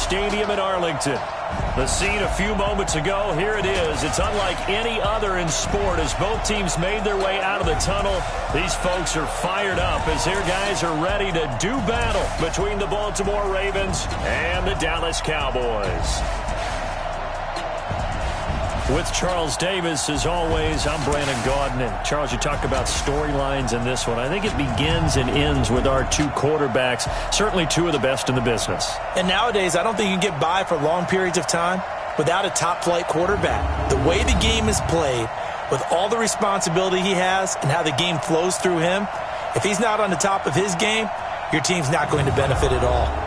Stadium in Arlington. The scene a few moments ago, here it is. It's unlike any other in sport as both teams made their way out of the tunnel. These folks are fired up as their guys are ready to do battle between the Baltimore Ravens and the Dallas Cowboys. With Charles Davis, as always, I'm Brandon Gaudin. And Charles, you talk about storylines in this one. I think it begins and ends with our two quarterbacks, certainly two of the best in the business. And nowadays, I don't think you can get by for long periods of time without a top-flight quarterback. The way the game is played, with all the responsibility he has and how the game flows through him, if he's not on the top of his game, your team's not going to benefit at all.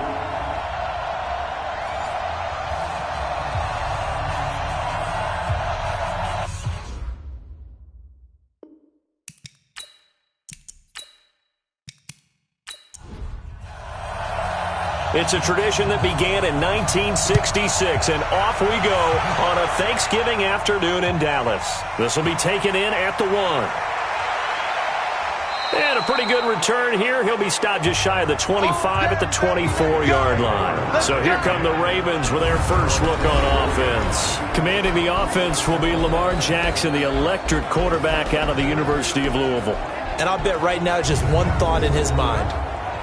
It's a tradition that began in 1966, and off we go on a Thanksgiving afternoon in Dallas. This will be taken in at the 1. And a pretty good return here. He'll be stopped just shy of the 25 at the 24-yard line. So here come the Ravens with their first look on offense. Commanding the offense will be Lamar Jackson, the electric quarterback out of the University of Louisville. And I'll bet right now just one thought in his mind.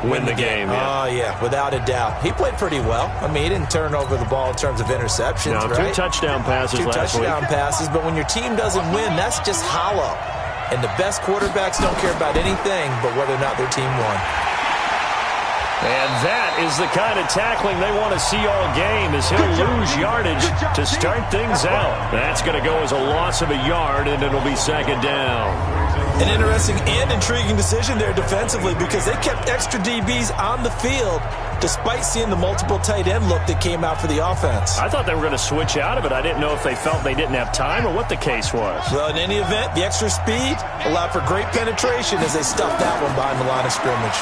Win the game, yeah. Oh, yeah, without a doubt. He played pretty well. I mean, he didn't turn over the ball in terms of interceptions, no, right? 2 touchdown passes last week. 2 touchdown passes, but when your team doesn't win, that's just hollow. And the best quarterbacks don't care about anything but whether or not their team won. And that is the kind of tackling they want to see all game as he'll lose yardage to start things out. That's going to go as a loss of a yard, and it'll be second down. An interesting and intriguing decision there defensively because they kept extra DBs on the field despite seeing the multiple tight end look that came out for the offense. I thought they were going to switch out of it. I didn't know if they felt they didn't have time or what the case was. Well, in any event, the extra speed allowed for great penetration as they stuffed that one behind the line of scrimmage.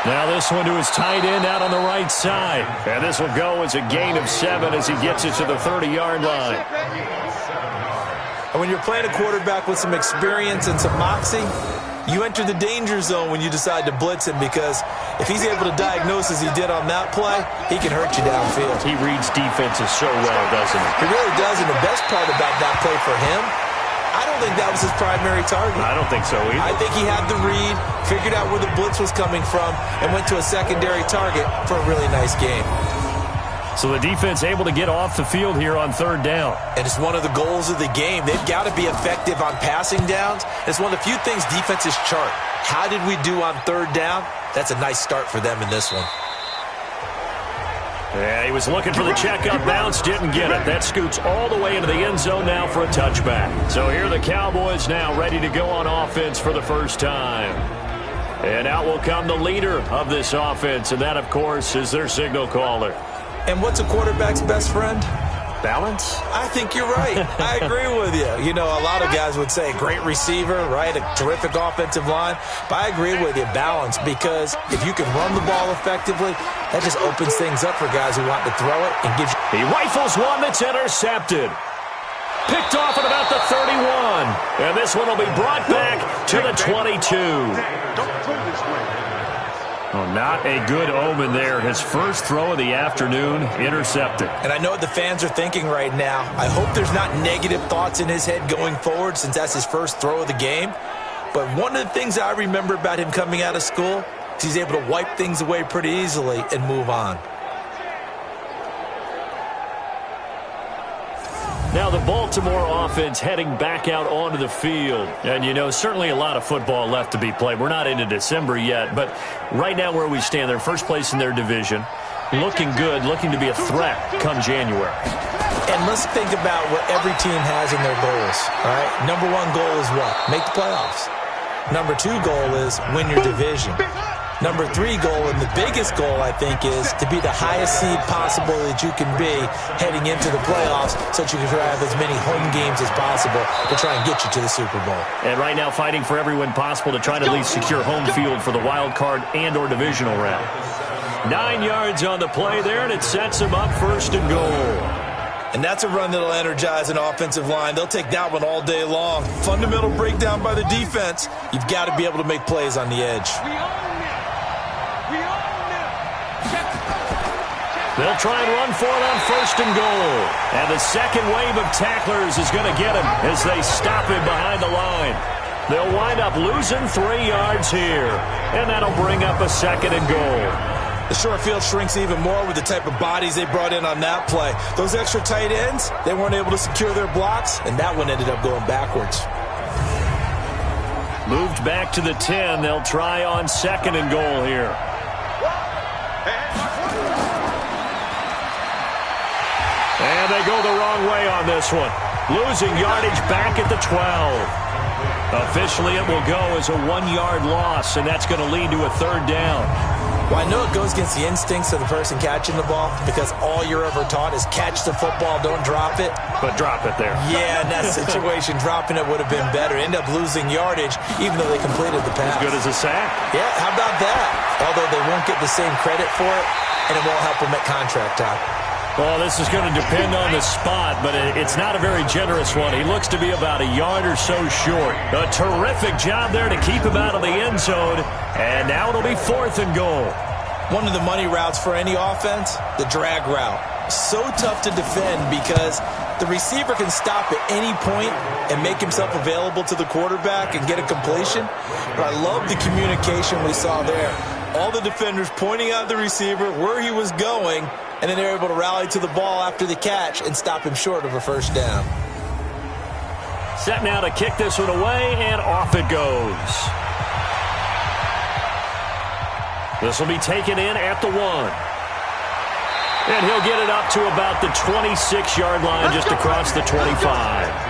Now this one to his tight end out on the right side. And this will go as a gain of 7 as he gets it to the 30-yard line. And when you're playing a quarterback with some experience and some moxie, you enter the danger zone when you decide to blitz him because if he's able to diagnose as he did on that play, he can hurt you downfield. He reads defenses so well, doesn't he? He really does, and the best part about that play for him, I don't think that was his primary target. I don't think so either. I think he had the read, figured out where the blitz was coming from, and went to a secondary target for a really nice game. So the defense able to get off the field here on third down. And it's one of the goals of the game. They've got to be effective on passing downs. It's one of the few things defenses chart. How did we do on third down? That's a nice start for them in this one. Yeah, he was looking for the checkup bounce, didn't get it. That scoots all the way into the end zone now for a touchback. So here are the Cowboys now ready to go on offense for the first time. And out will come the leader of this offense, and that, of course, is their signal caller. And what's a quarterback's best friend? Balance? I think you're right. I agree with you. You know, a lot of guys would say great receiver, right? A terrific offensive line. But I agree with you, balance, because if you can run the ball effectively, that just opens things up for guys who want to throw it and gives you. He rifles one that's intercepted. Picked off at about the 31. And this one will be brought back to the 22. Don't throw this way. Oh, not a good omen there. His first throw of the afternoon, intercepted. And I know what the fans are thinking right now. I hope there's not negative thoughts in his head going forward since that's his first throw of the game. But one of the things I remember about him coming out of school is he's able to wipe things away pretty easily and move on. Now the Baltimore offense heading back out onto the field. And, you know, certainly a lot of football left to be played. We're not into December yet, but right now where we stand, they're first place in their division. Looking good, looking to be a threat come January. And let's think about what every team has in their goals, all right? Number 1 goal is what? Make the playoffs. Number 2 goal is win your division. Number 3 goal, and the biggest goal, I think, is to be the highest seed possible that you can be heading into the playoffs so that you can have as many home games as possible to try and get you to the Super Bowl. And right now fighting for every win possible to try to at least secure home field for the wild card and or divisional round. 9 yards on the play there, and it sets him up first and goal. And that's a run that'll energize an offensive line. They'll take that one all day long. Fundamental breakdown by the defense. You've got to be able to make plays on the edge. They'll try and run for it on 1st and goal. And the second wave of tacklers is going to get him as they stop him behind the line. They'll wind up losing 3 yards here. And that'll bring up a 2nd and goal. The short field shrinks even more with the type of bodies they brought in on that play. Those extra tight ends, they weren't able to secure their blocks, and that one ended up going backwards. Moved back to the 10. They'll try on 2nd and goal here. And they go the wrong way on this one. Losing yardage back at the 12. Officially, it will go as a 1-yard loss, and that's going to lead to a 3rd down. Well, I know it goes against the instincts of the person catching the ball because all you're ever taught is catch the football, don't drop it. But drop it there. Yeah, in that situation, dropping it would have been better. End up losing yardage even though they completed the pass. As good as a sack. Yeah, how about that? Although they won't get the same credit for it, and it won't help them at contract time. Well, this is going to depend on the spot, but it's not a very generous one. He looks to be about a yard or so short. A terrific job there to keep him out of the end zone. And now it'll be 4th and goal. One of the money routes for any offense, the drag route. So tough to defend because the receiver can stop at any point and make himself available to the quarterback and get a completion. But I love the communication we saw there. All the defenders pointing out the receiver, where he was going, and then they're able to rally to the ball after the catch and stop him short of a 1st down. Set now to kick this one away, and off it goes. This will be taken in at the 1. And he'll get it up to about the 26-yard line, just across the 25.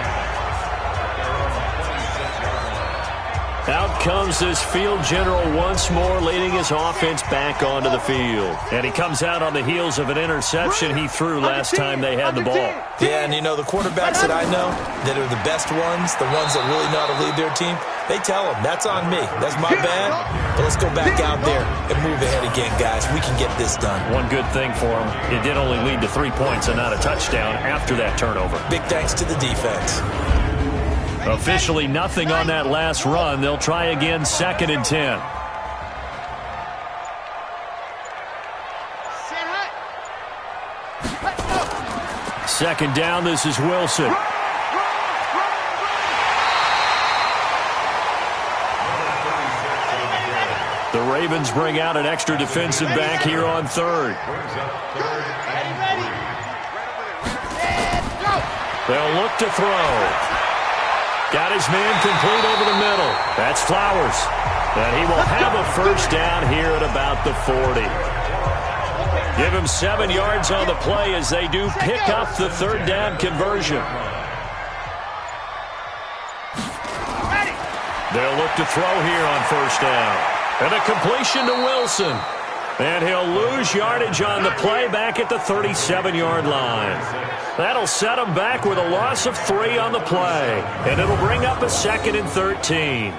Out comes this field general once more, leading his offense back onto the field. And he comes out on the heels of an interception he threw last time they had the ball. Yeah, and you know, the quarterbacks that I know that are the best ones, the ones that really know how to lead their team, they tell them, that's on me. That's my bad. But let's go back out there and move ahead again, guys. We can get this done. One good thing for him, it did only lead to 3 points and not a touchdown after that turnover. Big thanks to the defense. Officially nothing on that last run. They'll try again, 2nd and 10. Second down, this is Wilson. The Ravens bring out an extra defensive back here on 3rd. They'll look to throw. Got his man complete over the middle. That's Flowers. And he will have a 1st down here at about the 40. Give him 7 yards on the play as they do pick up the 3rd down conversion. They'll look to throw here on 1st down. And a completion to Wilson. And he'll lose yardage on the play back at the 37-yard line. That'll set him back with a loss of 3 on the play. And it'll bring up a 2nd and 13.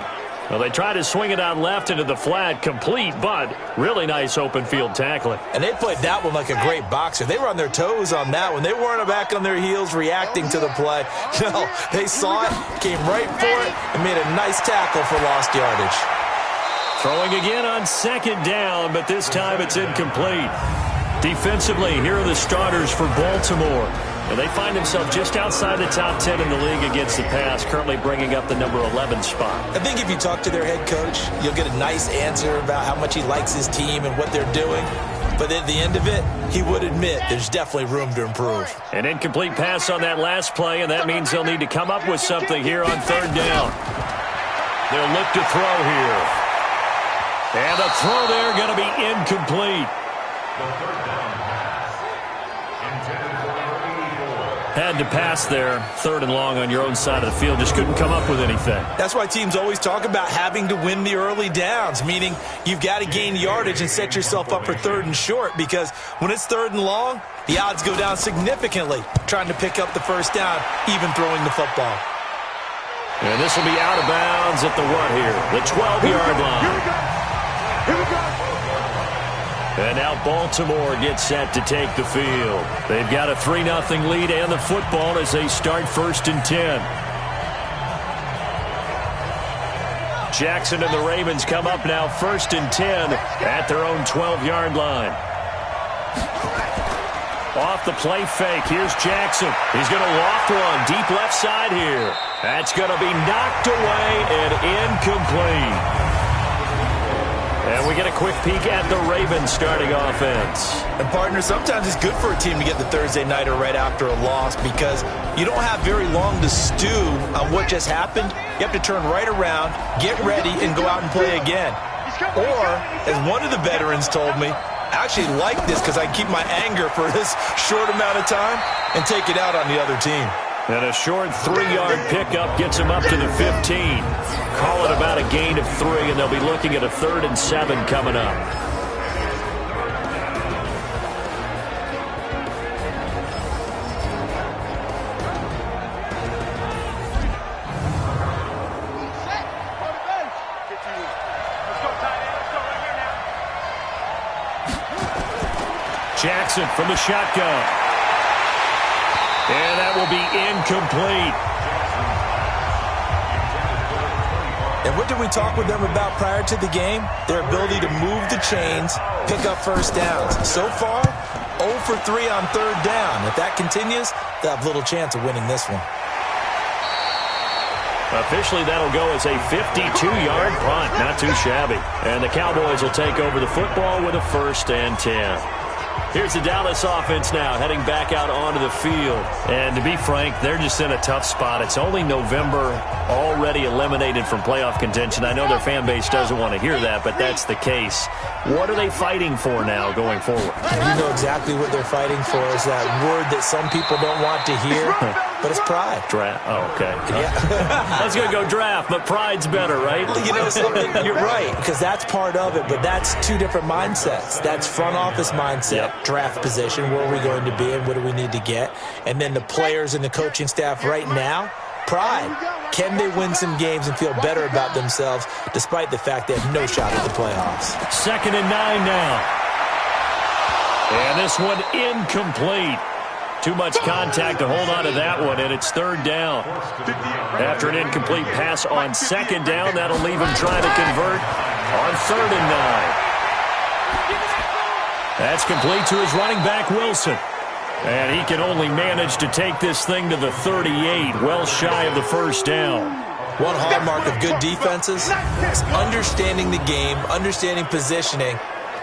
Well, they try to swing it out left into the flat, complete, but really nice open field tackling. And they played that one like a great boxer. They were on their toes on that one. They weren't back on their heels reacting to the play. No, they saw it, came right for it, and made a nice tackle for lost yardage. Throwing again on 2nd down, but this time it's incomplete. Defensively, here are the starters for Baltimore. And they find themselves just outside the top 10 in the league against the pass, currently bringing up the number 11 spot. I think if you talk to their head coach, you'll get a nice answer about how much he likes his team and what they're doing. But at the end of it, he would admit there's definitely room to improve. An incomplete pass on that last play, and that means they'll need to come up with something here on 3rd down. They'll look to throw here. And the throw there going to be incomplete. Had to pass there, 3rd and long on your own side of the field. Just couldn't come up with anything. That's why teams always talk about having to win the early downs, meaning you've got to gain yardage and set yourself up for 3rd and short, because when it's 3rd and long, the odds go down significantly trying to pick up the 1st down, even throwing the football. And this will be out of bounds at the what here? The 12-yard line. Here we go. And now Baltimore gets set to take the field. They've got a 3-0 lead and the football as they start 1st and 10. Jackson and the Ravens come up now 1st and 10 at their own 12-yard line. Off the play fake, here's Jackson. He's going to loft one deep left side here. That's going to be knocked away and incomplete. And we get a quick peek at the Ravens starting offense. And, partner, sometimes it's good for a team to get the Thursday nighter right after a loss because you don't have very long to stew on what just happened. You have to turn right around, get ready, and go out and play again. Or, as one of the veterans told me, I actually like this because I keep my anger for this short amount of time and take it out on the other team. And a short 3-yard pickup gets him up to the 15. Call it about a gain of 3, and they'll be looking at a 3rd and 7 coming up. Jackson from the shotgun. And that will be incomplete. And what did we talk with them about prior to the game? Their ability to move the chains, pick up first downs. So far, 0 for 3 on 3rd down. If that continues, they'll have little chance of winning this one. Officially, that'll go as a 52-yard punt. Not too shabby. And the Cowboys will take over the football with a 1st and 10. Here's the Dallas offense now, heading back out onto the field. And to be frank, they're just in a tough spot. It's only November, already eliminated from playoff contention. I know their fan base doesn't want to hear that, but that's the case. What are they fighting for now going forward? You know exactly what they're fighting for is that word that some people don't want to hear, but it's pride. Draft. Oh, okay. Yeah. I was going to go draft, but pride's better, right? You know something? You're right, because that's part of it, but that's two different mindsets. That's front office mindset, draft position, where are we going to be and what do we need to get? And then the players and the coaching staff right now, pride. Can they win some games and feel better about themselves despite the fact they have no shot at the playoffs? 2nd and 9 now. And this one incomplete. Too much contact to hold on to that one, and it's 3rd down. After an incomplete pass on 2nd down, that'll leave him trying to convert on 3rd and 9. That's complete to his running back, Wilson. And he can only manage to take this thing to the 38, well shy of the 1st down. One hallmark of good defenses is understanding the game, understanding positioning,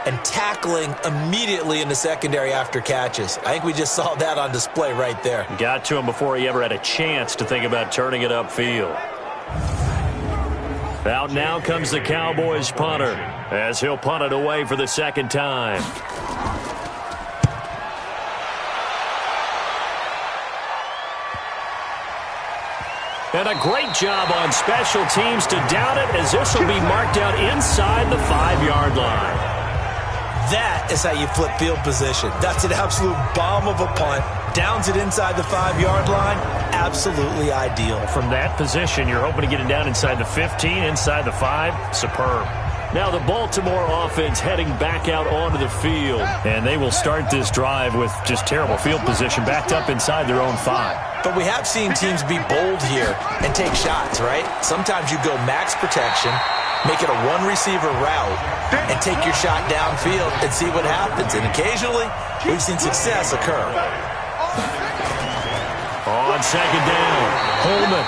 and tackling immediately in the secondary after catches. I think we just saw that on display right there. Got to him before he ever had a chance to think about turning it upfield. Out now comes the Cowboys punter as he'll punt it away for the 2nd time. And a great job on special teams to down it, as this will be marked out inside the 5-yard line. That is how you flip field position. That's an absolute bomb of a punt. Downs it inside the 5-yard line. Absolutely ideal. From that position, you're hoping to get it down inside the 15, inside the 5. Superb. Now the Baltimore offense heading back out onto the field. And they will start this drive with just terrible field position backed up inside their own 5. But we have seen teams be bold here and take shots, right? Sometimes you go max protection, make it a one-receiver route, and take your shot downfield and see what happens. And occasionally, we've seen success occur. On 2nd down, Holman.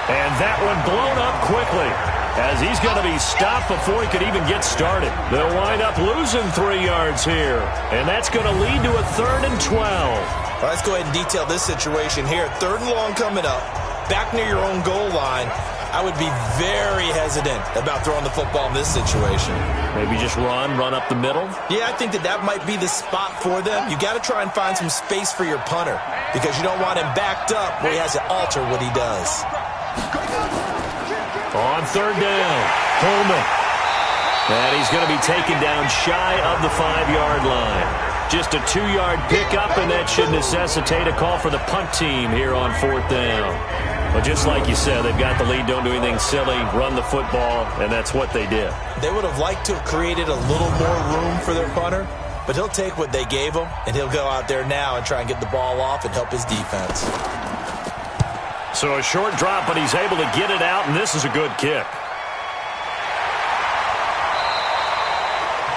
And that one blown up quickly, as he's going to be stopped before he could even get started. They'll wind up losing 3 yards here, and that's going to lead to a 3rd and 12. Well, let's go ahead and detail this situation here. 3rd and long coming up, back near your own goal line. I would be very hesitant about throwing the football in this situation. Maybe just run up the middle? Yeah, I think that might be the spot for them. You got to try and find some space for your punter because you don't want him backed up where he has to alter what he does. On 3rd down, Holman. And he's going to be taken down shy of the 5-yard line. Just a 2-yard pickup, and that should necessitate a call for the punt team here on 4th down. But just like you said, they've got the lead, don't do anything silly, run the football, and that's what they did. They would have liked to have created a little more room for their punter, but he'll take what they gave him, and he'll go out there now and try and get the ball off and help his defense. So a short drop, but he's able to get it out, and this is a good kick.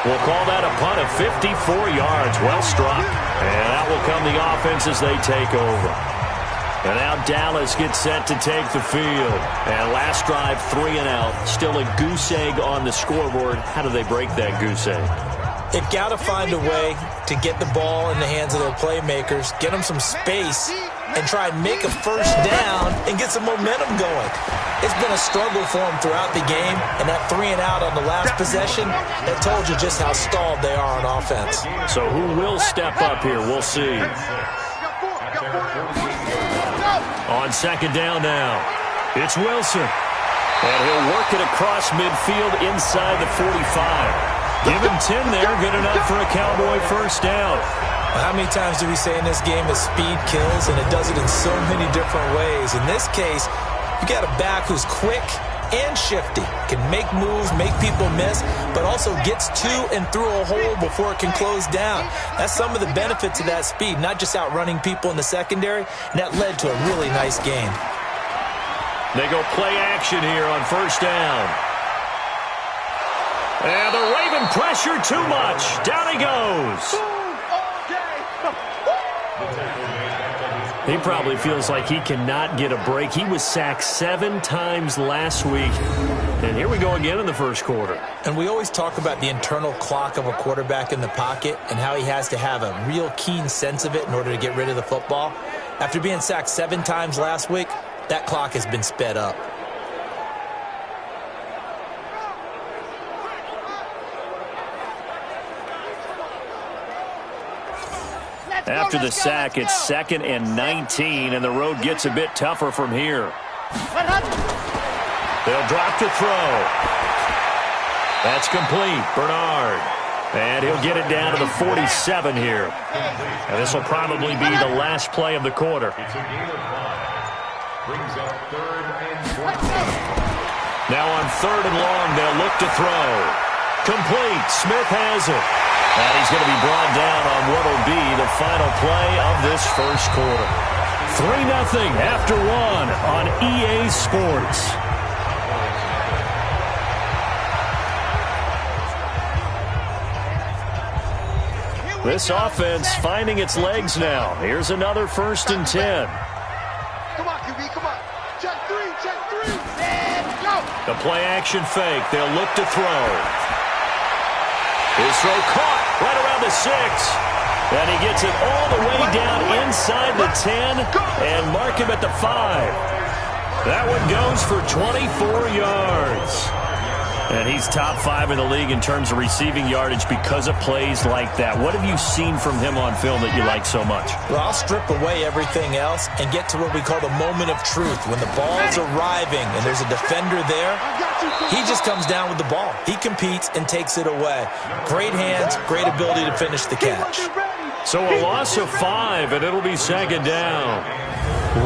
We'll call that a punt of 54 yards. Well struck. And that will come the offense as they take over. And now Dallas gets set to take the field. And last drive, 3 and out. Still a goose egg on the scoreboard. How do they break that goose egg? They've got to find a way to get the ball in the hands of their playmakers, get them some space, and try and make a first down and get some momentum going. It's been a struggle for them throughout the game, and that 3 and out on the last possession, that told you just how stalled they are on offense. So who will step up here? We'll see. On second down now, it's Wilson. And he'll work it across midfield inside the 45. Give him 10 there, good enough for a Cowboy first down. Well, how many times do we say in this game that speed kills, and it does it in so many different ways? In this case, you got a back who's quick and shifty, can make moves, make people miss, but also gets to and through a hole before it can close down. That's some of the benefits of that speed, not just outrunning people in the secondary, and that led to a really nice game. They go play action here on first down. And the Raven pressure too much. Down he goes. He probably feels like he cannot get a break. He was sacked 7 times last week. And here we go again in the first quarter. And we always talk about the internal clock of a quarterback in the pocket and how he has to have a real keen sense of it in order to get rid of the football. After being sacked 7 times last week, that clock has been sped up. After the sack, it's 2nd and 19, and the road gets a bit tougher from here. They'll drop to throw. That's complete. Bernard. And he'll get it down to the 47 here. And this will probably be the last play of the quarter. Now on 3rd and long, they'll look to throw. Complete. Smith has it. And he's going to be brought down on what will be the final play of this first quarter. 3-0 after 1 on EA Sports. This offense finding its legs now. Here's another 1st and 10. Come on, QB, come on. Check 3, and go. The play action fake. They'll look to throw. His throw caught right around the 6. And he gets it all the way down inside the 10 and mark him at the 5. That one goes for 24 yards. And he's top 5 in the league in terms of receiving yardage because of plays like that. What have you seen from him on film that you like so much? Well, I'll strip away everything else and get to what we call the moment of truth. When the ball's arriving and there's a defender there, he just comes down with the ball. He competes and takes it away. Great hands, great ability to finish the catch. So a loss of 5, and it'll be 2nd down.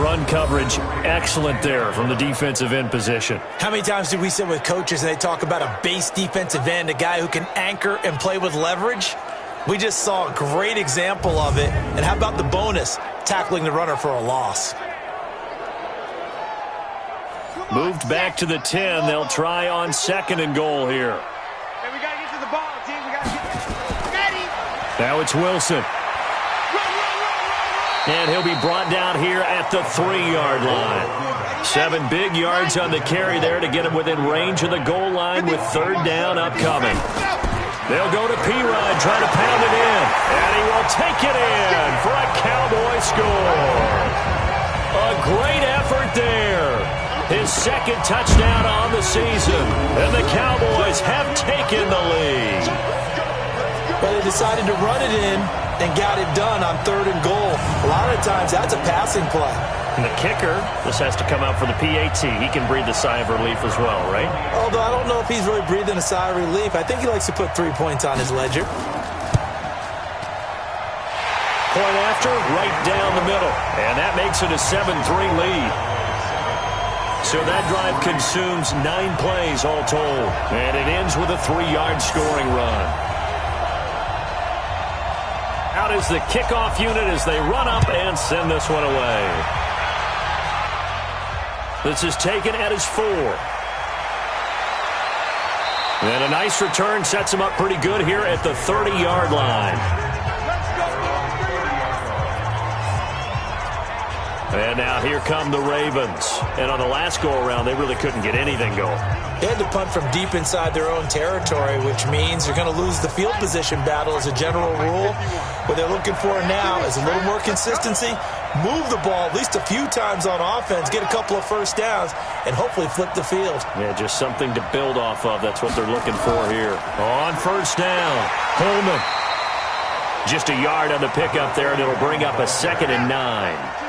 Run coverage, excellent there from the defensive end position. How many times did we sit with coaches and they talk about a base defensive end, a guy who can anchor and play with leverage? We just saw a great example of it. And how about the bonus, tackling the runner for a loss? Moved back to the 10. They'll try on 2nd and goal here. Hey, we got to get to the ball, team. We got to get ready. Now it's Wilson. And he'll be brought down here at the 3-yard line. 7 big yards on the carry there to get him within range of the goal line with 3rd down upcoming. They'll go to P-Rod, trying to pound it in. And he will take it in for a Cowboy score. A great effort there. His 2nd touchdown on the season. And the Cowboys have taken the lead. But they decided to run it in and got it done on 3rd and goal. A lot of times, that's a passing play. And the kicker, this has to come out for the PAT. He can breathe a sigh of relief as well, right? Although I don't know if he's really breathing a sigh of relief. I think he likes to put 3 points on his ledger. Point after, right down the middle. And that makes it a 7-3 lead. So that drive consumes 9 plays all told. And it ends with a 3-yard scoring run. Out is the kickoff unit as they run up and send this one away. This is taken at his 4. And a nice return sets him up pretty good here at the 30-yard line. And now here come the Ravens. And on the last go-around, they really couldn't get anything going. They had to punt from deep inside their own territory, which means you're going to lose the field position battle as a general rule. What they're looking for now is a little more consistency, move the ball at least a few times on offense, get a couple of first downs, and hopefully flip the field. Yeah, just something to build off of. That's what they're looking for here. On first down, Coleman. Just a yard on the pickup there, and it'll bring up a 2nd and 9.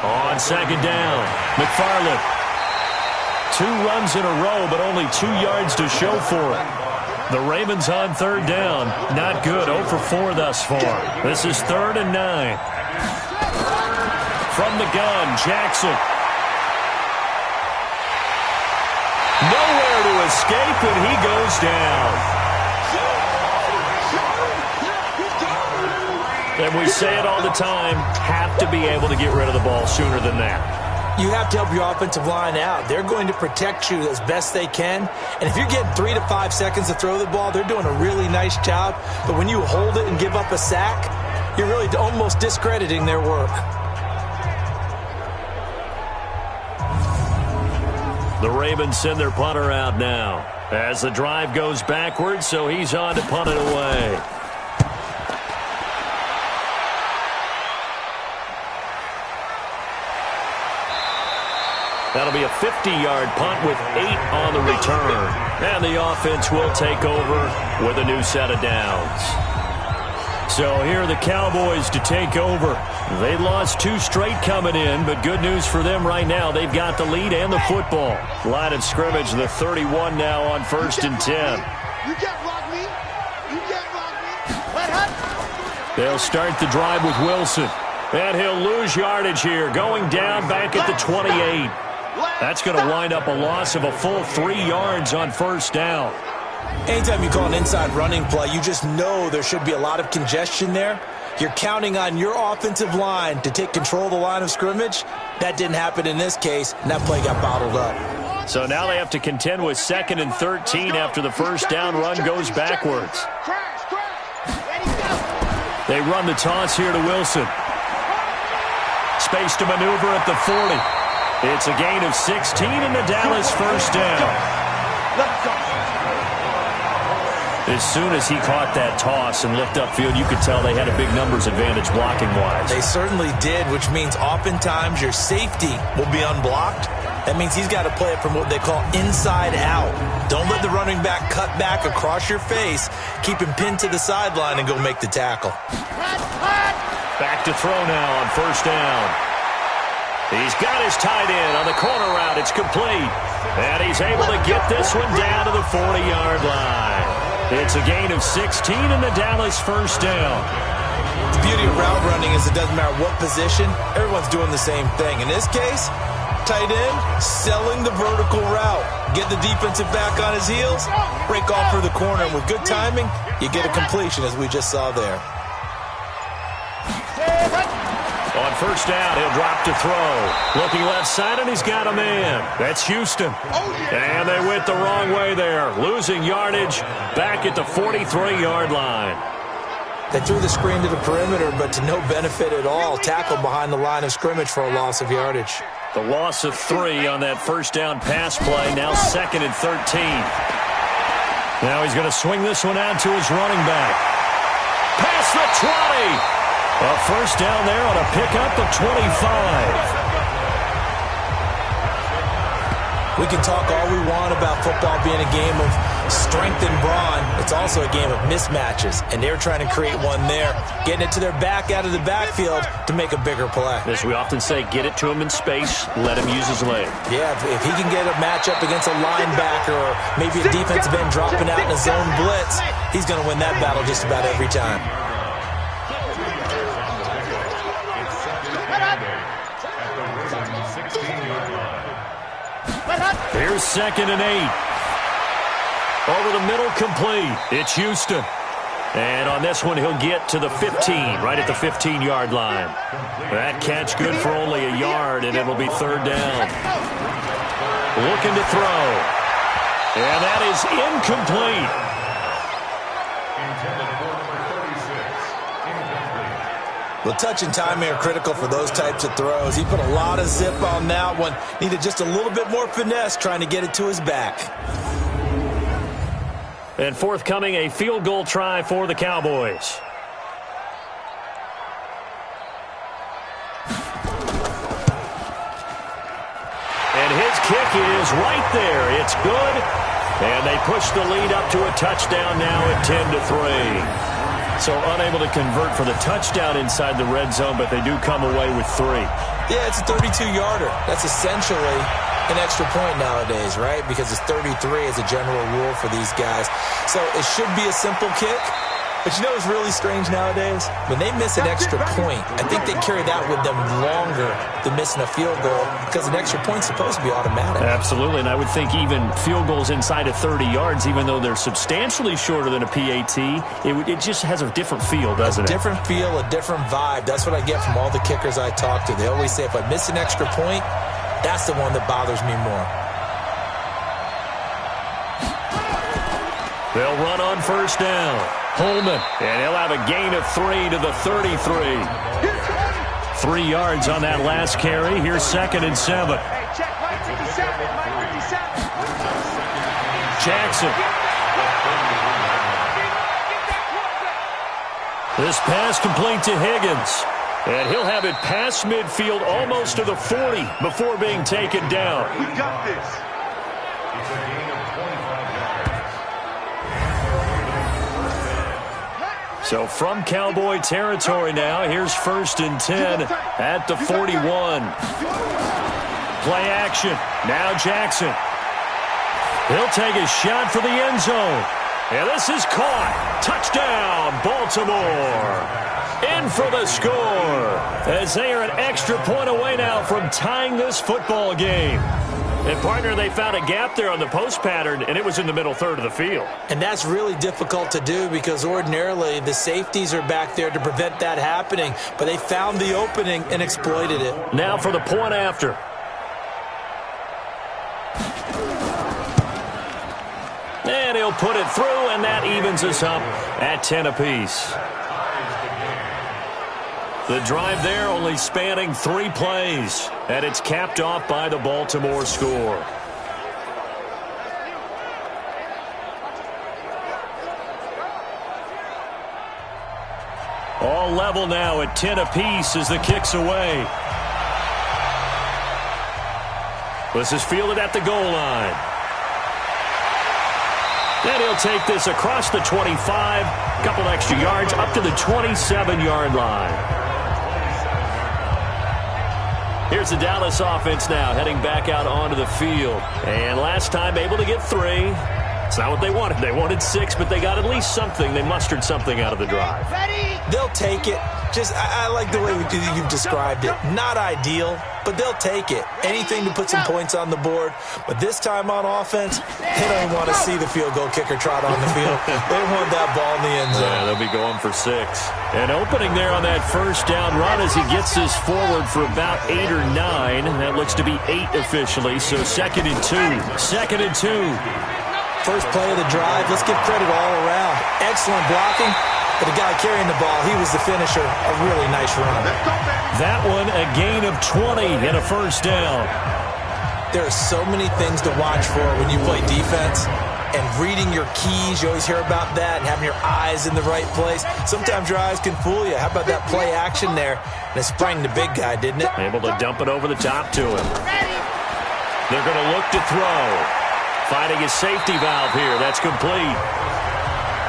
On 2nd down, McFarland. 2 runs in a row, but only 2 yards to show for it. The Ravens on 3rd down. Not good. 0 for 4 thus far. This is 3rd and 9. From the gun, Jackson. Nowhere to escape, and he goes down. And we say it all the time, have to be able to get rid of the ball sooner than that. You have to help your offensive line out. They're going to protect you as best they can. And if you're getting 3 to 5 seconds to throw the ball, they're doing a really nice job. But when you hold it and give up a sack, you're really almost discrediting their work. The Ravens send their punter out now as the drive goes backwards, so he's on to punt it away. That'll be a 50-yard punt with 8 on the return. And the offense will take over with a new set of downs. So here are the Cowboys to take over. They lost 2 straight coming in, but good news for them right now. They've got the lead and the football. Line of scrimmage, the 31 now on 1st and 10. You can't block me. You can't block me. Let her. They'll start the drive with Wilson. And he'll lose yardage here, going down back at the 28. That's going to wind up a loss of a full 3 yards on 1st down. Anytime you call an inside running play, you just know there should be a lot of congestion there. You're counting on your offensive line to take control of the line of scrimmage. That didn't happen in this case, and that play got bottled up. So now they have to contend with 2nd and 13 after the 1st down run goes backwards. They run the toss here to Wilson. Space to maneuver at the 40. It's a gain of 16 in the Dallas 1st down. As soon as he caught that toss and looked upfield, you could tell they had a big numbers advantage blocking-wise. They certainly did, which means oftentimes your safety will be unblocked. That means he's got to play it from what they call inside out. Don't let the running back cut back across your face. Keep him pinned to the sideline and go make the tackle. Back to throw now on 1st down. He's got his tight end on the corner route. It's complete. And he's able to get this one down to the 40-yard line. It's a gain of 16 in the Dallas 1st down. The beauty of route running is it doesn't matter what position. Everyone's doing the same thing. In this case, tight end selling the vertical route. Get the defensive back on his heels, break off for the corner. And with good timing, you get a completion as we just saw there. On 1st down, he'll drop to throw. Looking left side, and he's got a man. That's Houston. And they went the wrong way there. Losing yardage back at the 43-yard line. They threw the screen to the perimeter, but to no benefit at all. Tackled behind the line of scrimmage for a loss of yardage. The loss of 3 on that 1st down pass play. Now 2nd and 13. Now he's going to swing this one out to his running back. Past the 20. A 1st down there on a pickup of 25. We can talk all we want about football being a game of strength and brawn. It's also a game of mismatches, and they're trying to create one there, getting it to their back out of the backfield to make a bigger play. As we often say, get it to him in space, let him use his leg. Yeah, if he can get a matchup against a linebacker or maybe a defensive end dropping out in a zone blitz, he's going to win that battle just about every time. Here's 2nd and 8. Over the middle, complete. It's Houston. And on this one, he'll get to the 15, right at the 15-yard line. That catch good for only a yard, and it'll be 3rd down. Looking to throw. And that is incomplete. Well, touch and timing are critical for those types of throws. He put a lot of zip on that one. Needed just a little bit more finesse trying to get it to his back. And forthcoming, a field goal try for the Cowboys. And his kick is right there. It's good. And they push the lead up to a touchdown now at 10-3. So unable to convert for the touchdown inside the red zone, but they do come away with 3. Yeah, it's a 32-yarder. That's essentially an extra point nowadays, right? Because it's 33 as a general rule for these guys. So it should be a simple kick. But you know what's really strange nowadays? When they miss an extra point, I think they carry that with them longer than missing a field goal because an extra point's supposed to be automatic. Absolutely, and I would think even field goals inside of 30 yards, even though they're substantially shorter than a PAT, it just has a different feel, doesn't it? A different feel, a different vibe. That's what I get from all the kickers I talk to. They always say if I miss an extra point, that's the one that bothers me more. They'll run on first down. Holman, and he'll have a gain of 3 to the 33. 3 yards on that last carry. Here's 2nd and 7. Jackson. This pass complete to Higgins. And he'll have it past midfield almost to the 40 before being taken down. We got this. So from Cowboy territory now, here's 1st and 10 at the 41. Play action. Now Jackson. He'll take a shot for the end zone. And this is caught. Touchdown, Baltimore. In for the score. As they are an extra point away now from tying this football game. And, partner, they found a gap there on the post pattern, and it was in the middle third of the field. And that's really difficult to do because ordinarily the safeties are back there to prevent that happening. But they found the opening and exploited it. Now for the point after. And he'll put it through, and that evens us up at 10 apiece. The drive there only spanning 3 plays, and it's capped off by the Baltimore score. All level now at 10 apiece as the kick's away. This is fielded at the goal line. Then he'll take this across the 25, couple extra yards up to the 27-yard line. Here's the Dallas offense now, heading back out onto the field. And last time able to get 3. It's not what they wanted. They wanted 6, but they got at least something. They mustered something out of the drive. They'll take it. I like the way you've described it. Not ideal, but they'll take it. Anything to put some points on the board. But this time on offense, they don't even want to see the field goal kicker trot on the field. They want that ball in the end zone. Yeah, they'll be going for 6. And opening there on that first down run as he gets this forward for about 8 or 9. That looks to be 8 officially, so 2nd and 2. 2nd and 2. First play of the drive. Let's give credit all around. Excellent blocking. But the guy carrying the ball, he was the finisher. A really nice run. That one, a gain of 20 and a first down. There are so many things to watch for when you play defense. And reading your keys, you always hear about that, and having your eyes in the right place. Sometimes your eyes can fool you. How about that play action there? And it sprang the big guy, didn't it? Able to dump it over the top to him. They're going to look to throw. Finding his safety valve here. That's complete.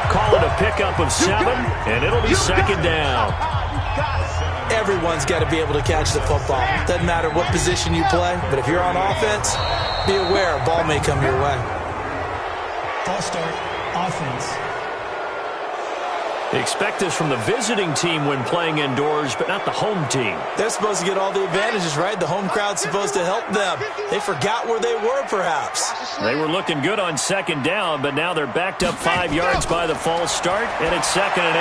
Call it a pickup of 7, and it'll be 2nd down. Everyone's got to be able to catch the football. Doesn't matter what position you play, but if you're on offense, be aware a ball may come your way. Ball start, offense. Expect this from the visiting team when playing indoors, but not the home team. They're supposed to get all the advantages, right? The home crowd's supposed to help them. They forgot where they were, perhaps. They were looking good on 2nd down, but now they're backed up 5 yards by the false start, and it's 2nd and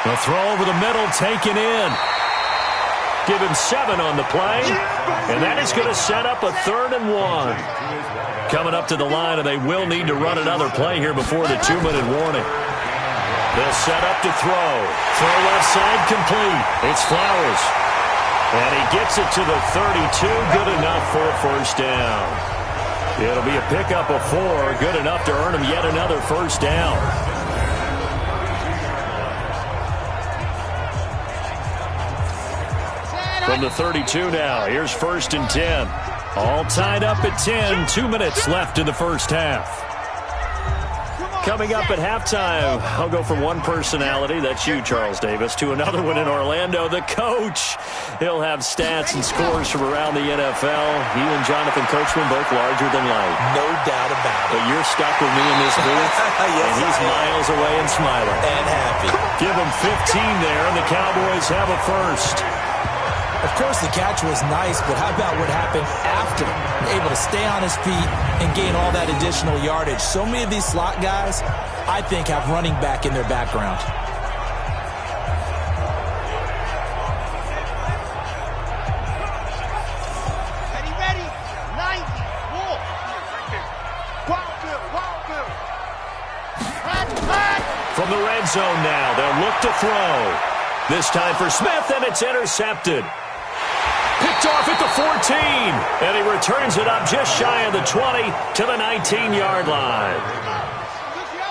8. The throw over the middle taken in. Give him 7 on the play, and that is going to set up a 3rd and 1. Coming up to the line, and they will need to run another play here before the 2-minute warning. They'll set up to throw. Throw left side complete. It's Flowers. And he gets it to the 32. Good enough for a first down. It'll be a pickup of 4. Good enough to earn him yet another first down. From the 32 now, here's 1st and 10. All tied up at 10. 2 minutes left in the first half. Coming up at halftime, I'll go from one personality, that's you, Charles Davis, to another one in Orlando, the coach. He'll have stats and scores from around the NFL. He and Jonathan Coachman both larger than life. No doubt about it. But you're stuck with me in this booth, yes, and he's miles away and smiling. And happy. Give him 15 there, and the Cowboys have a first. Of course, the catch was nice, but how about what happened after? Able to stay on his feet and gain all that additional yardage. So many of these slot guys, I think, have running back in their background. Ready? 90. Wolf. Wild Bill. From the red zone now, they'll look to throw. This time for Smith, and it's intercepted. Picked off at the 14, and he returns it up just shy of the 20 to the 19-yard line.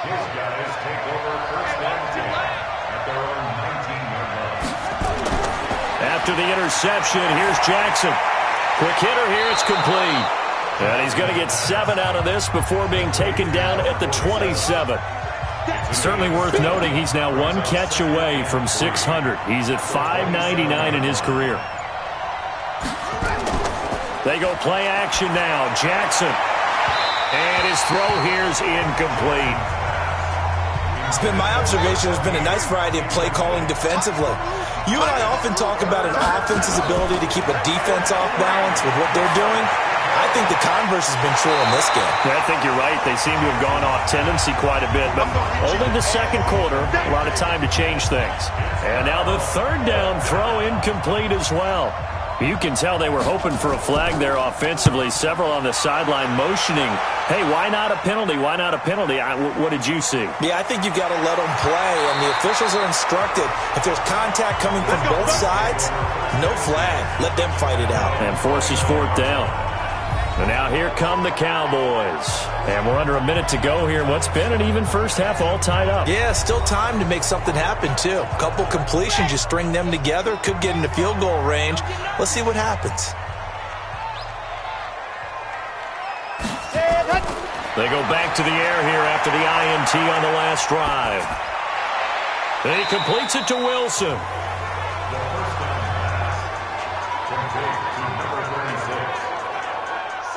His guys take over 1st and 10 at their own 19-yard line. After the interception, here's Jackson. Quick hitter here, it's complete. And he's going to get 7 out of this before being taken down at the 27. Certainly worth noting he's now 1 catch away from 600. He's at 599 in his career. They go play action now. Jackson. And his throw here's incomplete. It's been my observation there's been a nice variety of play calling defensively. You and I often talk about an offense's ability to keep a defense off balance with what they're doing. I think the converse has been true in this game. Yeah, I think you're right. They seem to have gone off tendency quite a bit, but only the second quarter, a lot of time to change things. And now the 3rd down throw incomplete as well. You can tell they were hoping for a flag there offensively. Several on the sideline motioning, hey, why not a penalty? Why not a penalty? What did you see? Yeah, I think you've got to let them play, and the officials are instructed. If there's contact coming from both sides, no flag. Let them fight it out. And forces 4th down. And now here come the Cowboys. And we're under a minute to go here in what's been an even first half, all tied up. Yeah, still time to make something happen, too. A couple completions, you string them together, could get into field goal range. Let's see what happens. They go back to the air here after the INT on the last drive. And he completes it to Wilson.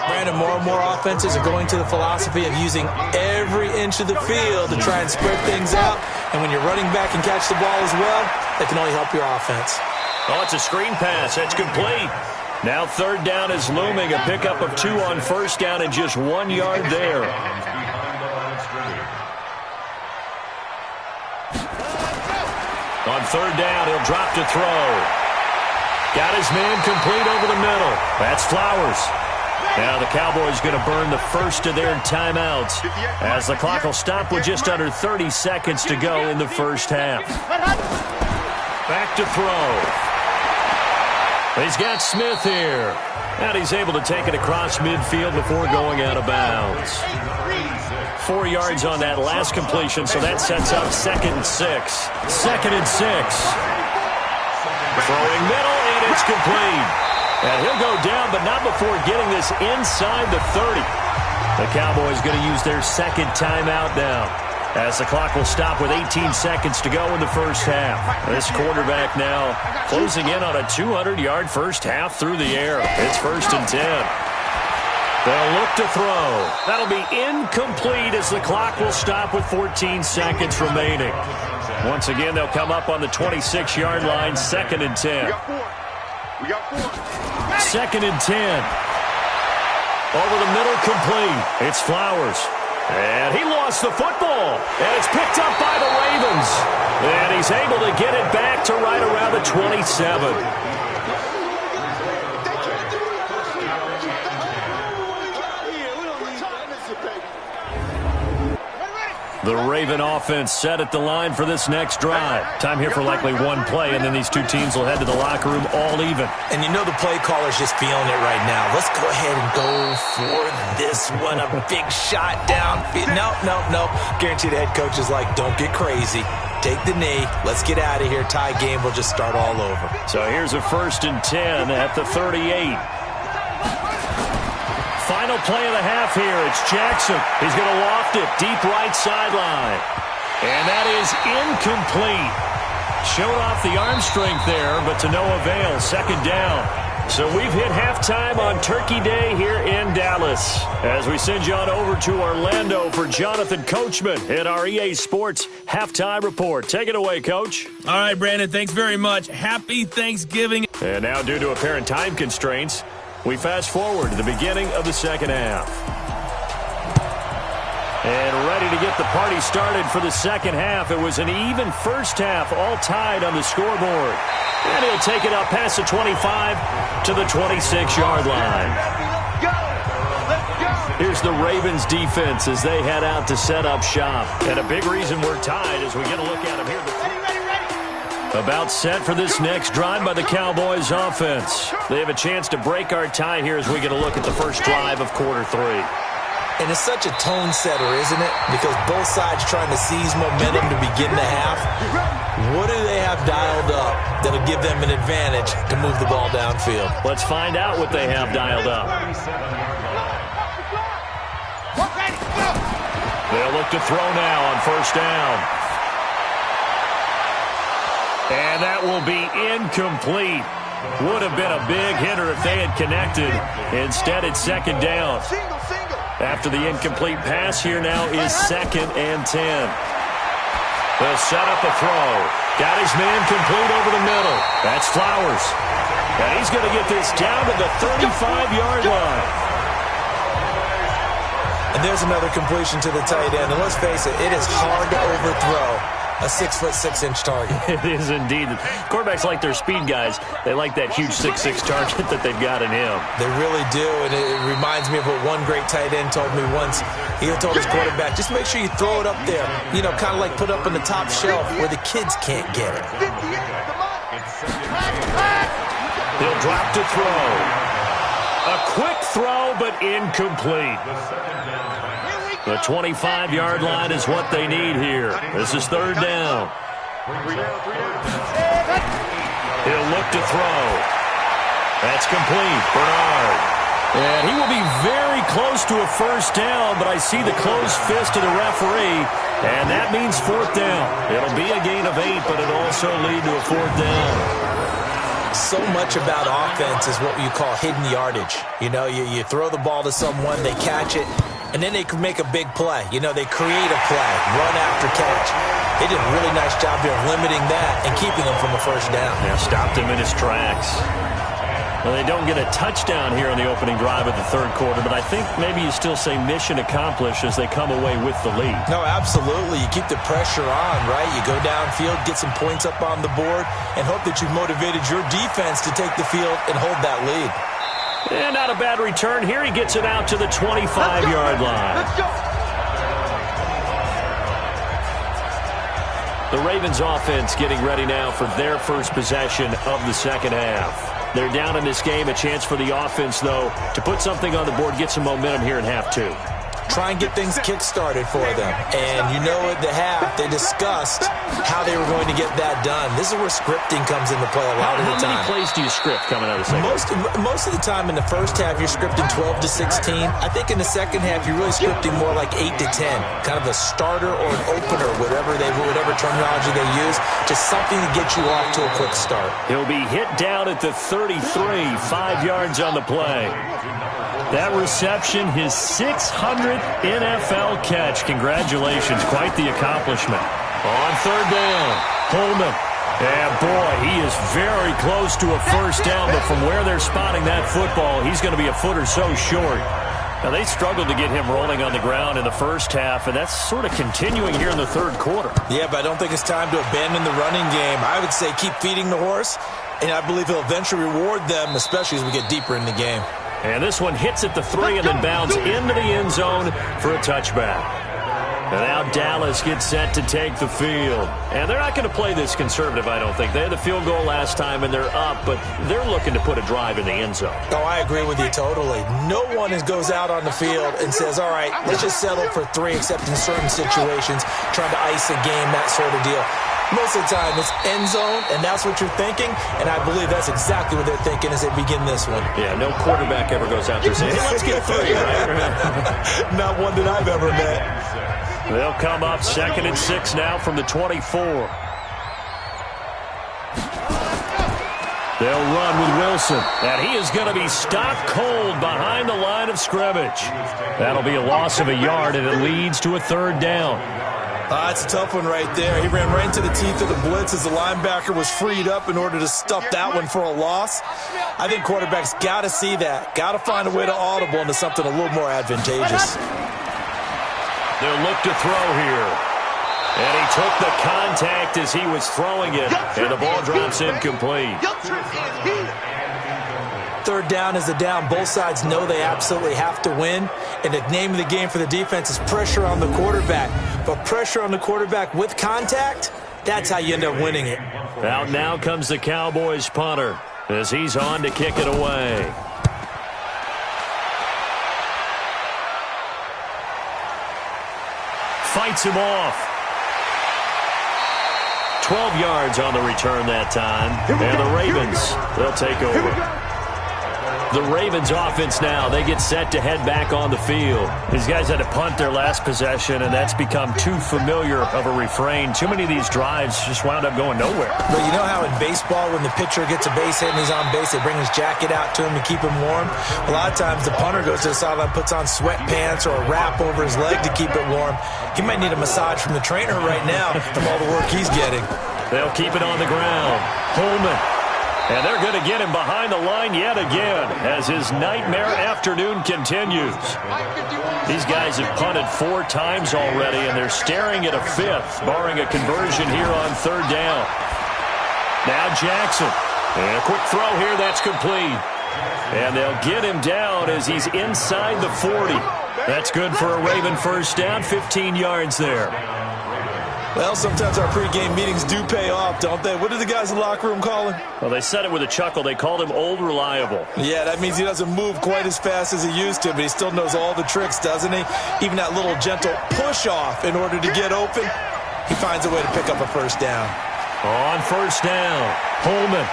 Brandon, more and more offenses are going to the philosophy of using every inch of the field to try and spread things out. And when you're running back and catch the ball as well, that can only help your offense. Oh, it's a screen pass. It's complete. Now 3rd down is looming. A pickup of 2 on 1st down and just 1 yard there. On 3rd down, he'll drop to throw. Got his man complete over the middle. That's Flowers. Now the Cowboys going to burn the first of their timeouts as the clock will stop with just under 30 seconds to go in the first half. Back to throw. He's got Smith here. And he's able to take it across midfield before going out of bounds. 4 yards on that last completion, so that sets up 2nd and 6. 2nd and 6. Throwing middle, and it's complete. And he'll go down, but not before getting this inside the 30. The Cowboys going to use their 2nd timeout now, as the clock will stop with 18 seconds to go in the first half. This quarterback now closing in on a 200-yard first half through the air. It's 1st and 10. They'll look to throw. That'll be incomplete as the clock will stop with 14 seconds remaining. Once again, they'll come up on the 26-yard line, 2nd and 10. We got 4. 2nd and 10. Over the middle, complete. It's Flowers. And he lost the football. And it's picked up by the Ravens. And he's able to get it back to right around the 27. The Raven offense set at the line for this next drive. Time here for likely one play, and then these two teams will head to the locker room all even. And you know the play caller's just feeling it right now. Let's go ahead and go for this one. A big shot down. Nope. Guarantee the head coach is like, don't get crazy. Take the knee. Let's get out of here. Tie game. We'll just start all over. So here's a 1st and 10 at the 38. Final play of the half here. It's Jackson. He's going to loft it deep right sideline. And that is incomplete. Showed off the arm strength there, but to no avail. 2nd down. So we've hit halftime on Turkey Day here in Dallas. As we send you on over to Orlando for Jonathan Coachman in our EA Sports Halftime Report. Take it away, Coach. All right, Brandon, thanks very much. Happy Thanksgiving. And now, due to apparent time constraints, we fast forward to the beginning of the 2nd half. And ready to get the party started for the 2nd half. It was an even first half, all tied on the scoreboard. And he'll take it up past the 25 to the 26-yard line. Here's the Ravens defense as they head out to set up shop. And a big reason we're tied as we get a look at them here. About set for this next drive by the Cowboys offense. They have a chance to break our tie here as we get a look at the first drive of quarter 3. And it's such a tone setter, isn't it? Because both sides trying to seize momentum to begin the half. What do they have dialed up that'll give them an advantage to move the ball downfield? Let's find out what they have dialed up. They'll look to throw now on 1st down. And that will be incomplete. Would have been a big hitter if they had connected. Instead, it's 2nd down. After the incomplete pass, here now is 2nd and 10. They'll set up a throw. Got his man complete over the middle. That's Flowers. And he's going to get this down to the 35-yard line. And there's another completion to the tight end. And let's face it is hard to overthrow a 6'6" target. It is indeed. Quarterbacks like their speed guys. They like that huge 6'6" target that they've got in him. They really do, and it reminds me of what one great tight end told me once. He told his quarterback, just make sure you throw it up there. You know, kind of like put up on the top shelf where the kids can't get it. He'll drop to throw. A quick throw, but incomplete. The 25-yard line is what they need here. This is 3rd down. He'll look to throw. That's complete. Bernard. And he will be very close to a 1st down, but I see the closed fist of the referee, and that means 4th down. It'll be a gain of 8, but it'll also lead to a 4th down. So much about offense is what you call hidden yardage. You know, you throw the ball to someone, they catch it, and then they can make a big play. You know, they create a play, run after catch. They did a really nice job here of limiting that and keeping him from a 1st down. Yeah, stopped him in his tracks. Well, they don't get a touchdown here on the opening drive of the 3rd quarter, but I think maybe you still say mission accomplished as they come away with the lead. No, absolutely. You keep the pressure on, right? You go downfield, get some points up on the board, and hope that you've motivated your defense to take the field and hold that lead. And not a bad return here. He gets it out to the 25-yard line. Let's go. The Ravens offense getting ready now for their first possession of the 2nd half. They're down in this game. A chance for the offense, though, to put something on the board, get some momentum here in half 2. Try and get things kick-started for them. And you know at the half, they discussed how they were going to get that done. This is where scripting comes into play a lot of the time. How many plays do you script coming out of the 2nd? Most of the time in the 1st half, you're scripting 12 to 16. I think in the 2nd half, you're really scripting more like 8 to 10. Kind of a starter or an opener, whatever terminology they use. Just something to get you off to a quick start. He'll be hit down at the 33, 5 yards on the play. That reception, his 600th NFL catch. Congratulations. Quite the accomplishment. On 3rd down, Holman. And, boy, he is very close to a 1st down, but from where they're spotting that football, he's going to be a foot or so short. Now, they struggled to get him rolling on the ground in the 1st half, and that's sort of continuing here in the 3rd quarter. Yeah, but I don't think it's time to abandon the running game. I would say keep feeding the horse, and I believe he'll eventually reward them, especially as we get deeper in the game. And this one hits at the 3 and then bounds into the end zone for a touchback. And now Dallas gets set to take the field. And they're not going to play this conservative, I don't think. They had the field goal last time, and they're up, but they're looking to put a drive in the end zone. Oh, I agree with you totally. No one goes out on the field and says, all right, let's just settle for 3, except in certain situations, trying to ice a game, that sort of deal. Most of the time, it's end zone, and that's what you're thinking, and I believe that's exactly what they're thinking as they begin this one. Yeah, no quarterback ever goes out there saying, hey, let's get 3, right? Not one that I've ever met. They'll come up 2nd and 6 now from the 24. They'll run with Wilson, and he is going to be stopped cold behind the line of scrimmage. That'll be a loss of a yard, and it leads to a 3rd down. It's a tough one right there. He ran right into the teeth of the blitz as the linebacker was freed up in order to stuff that one for a loss. I think quarterbacks got to see that, got to find a way to audible into something a little more advantageous. They'll look to throw here. And he took the contact as he was throwing it, and the ball drops incomplete. 3rd down is the down. Both sides know they absolutely have to win, and the name of the game for the defense is pressure on the quarterback. But pressure on the quarterback with contact, that's how you end up winning it. Out now comes the Cowboys punter as he's on to kick it away. Fights him off. 12 yards on the return that time. And the Ravens, they'll take over. The Ravens offense now, they get set to head back on the field. These guys had to punt their last possession, and that's become too familiar of a refrain. Too many of these drives just wound up going nowhere. But you know how in baseball, when the pitcher gets a base hit and he's on base, they bring his jacket out to him to keep him warm? A lot of times the punter goes to the sideline, puts on sweatpants or a wrap over his leg to keep it warm. He might need a massage from the trainer right now from all the work he's getting. They'll keep it on the ground. Holman. And they're going to get him behind the line yet again as his nightmare afternoon continues. These guys have punted 4 times already, and they're staring at a 5th, barring a conversion here on 3rd down. Now Jackson. And a quick throw here, that's complete. And they'll get him down as he's inside the 40. That's good for a Raven 1st down, 15 yards there. Well, sometimes our pregame meetings do pay off, don't they? What did the guys in the locker room call him? Well, they said it with a chuckle. They called him Old Reliable. Yeah, that means he doesn't move quite as fast as he used to, but he still knows all the tricks, doesn't he? Even that little gentle push-off in order to get open, he finds a way to pick up a 1st down. On 1st down, Holman.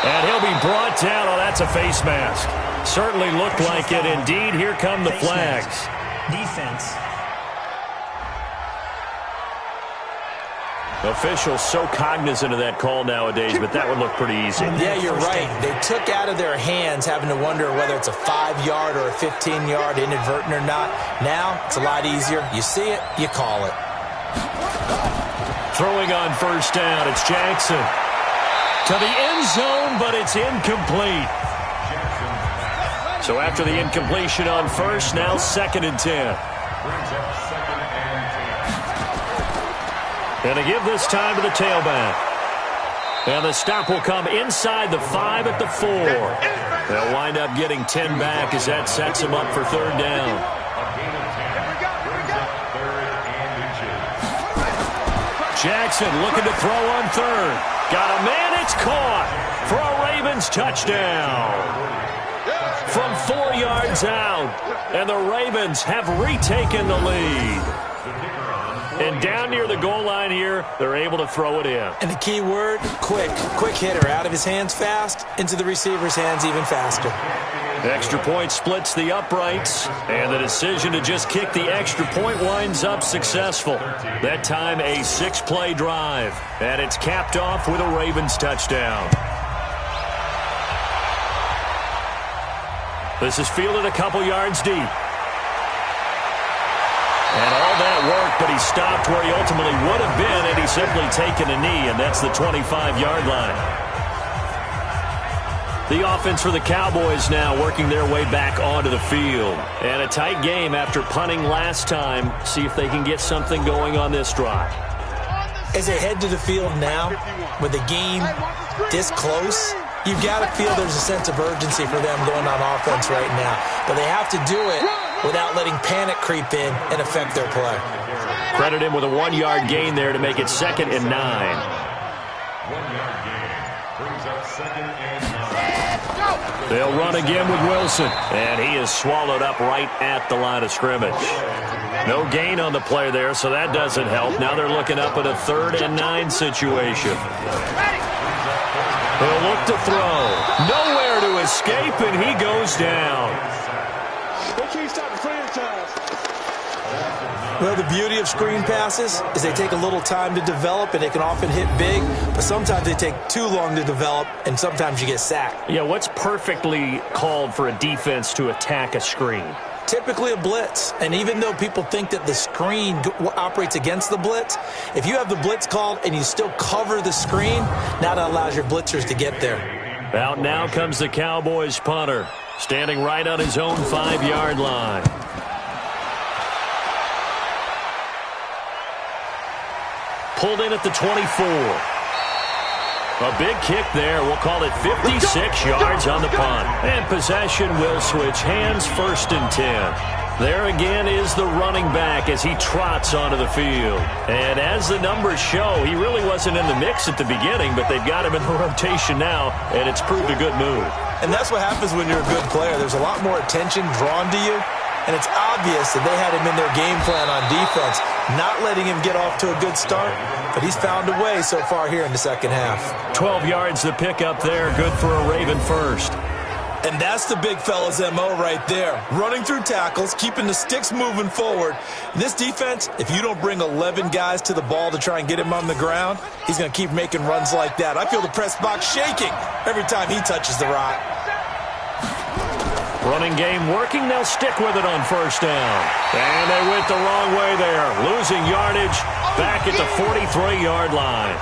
And he'll be brought down. Oh, that's a face mask. Certainly looked like it. Indeed, here come the flags. Defense. Officials so cognizant of that call nowadays, but that would look pretty easy. Yeah, you're right. They took out of their hands having to wonder whether it's a 5-yard or a 15-yard inadvertent or not. Now, it's a lot easier. You see it, you call it. Throwing on 1st down, it's Jackson. To the end zone, but it's incomplete. So after the incompletion on 1st, now 2nd and 10. And to give this time to the tailback. And the stop will come inside the 5 at the 4. They'll wind up getting 10 back as that sets them up for 3rd down. Jackson looking to throw on 3rd. Got a man, it's caught for a Ravens touchdown. From 4 yards out. And the Ravens have retaken the lead. And down near the goal line here, they're able to throw it in. And the key word, quick. Quick hitter. Out of his hands fast, into the receiver's hands even faster. The extra point splits the uprights, and the decision to just kick the extra point winds up successful. That time a 6-play drive, and it's capped off with a Ravens touchdown. This is fielded a couple yards deep. And all that work, but he stopped where he ultimately would have been had he simply taken a knee, and that's the 25-yard line. The offense for the Cowboys now working their way back onto the field. And a tight game after punting last time. See if they can get something going on this drive. As they head to the field now, with the game this close, you've got to feel there's a sense of urgency for them going on offense right now. But they have to do it without letting panic creep in and affect their play. Credit him with a 1-yard gain there to make it 2nd and 9. 1-yard gain brings up 2nd and 9. They'll run again with Wilson, and he is swallowed up right at the line of scrimmage. No gain on the play there, so that doesn't help. Now they're looking up at a 3rd and 9 situation. He'll look to throw. Nowhere to escape, and he goes down. Well, the beauty of screen passes is they take a little time to develop, and they can often hit big, but sometimes they take too long to develop, and sometimes you get sacked. Yeah, what's perfectly called for a defense to attack a screen? Typically a blitz, and even though people think that the screen operates against the blitz, if you have the blitz called and you still cover the screen, now that allows your blitzers to get there. Out now comes the Cowboys punter, standing right on his own 5-yard line. Pulled in at the 24. A big kick there. We'll call it 56 yards on the punt. And possession will switch hands, 1st and 10. There again is the running back as he trots onto the field. And as the numbers show, he really wasn't in the mix at the beginning, but they've got him in the rotation now, and it's proved a good move. And that's what happens when you're a good player. There's a lot more attention drawn to you, and it's obvious that they had him in their game plan on defense, not letting him get off to a good start, but he's found a way so far here in the second half. 12 yards to pick up there, good for a Raven first. And that's the big fella's MO right there. Running through tackles, keeping the sticks moving forward. This defense, if you don't bring 11 guys to the ball to try and get him on the ground, he's going to keep making runs like that. I feel the press box shaking every time he touches the rock. Running game working. They'll stick with it on 1st down. And they went the wrong way there. Losing yardage back at the 43-yard line.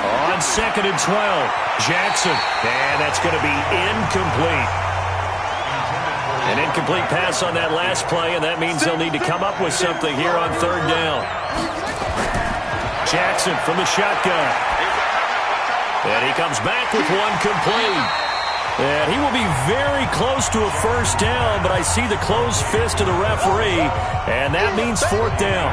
On 2nd and 12, Jackson, and that's going to be incomplete. An incomplete pass on that last play, and that means they'll need to come up with something here on 3rd down. Jackson from the shotgun. And he comes back with one complete. And he will be very close to a 1st down, but I see the closed fist of the referee, and that means 4th down.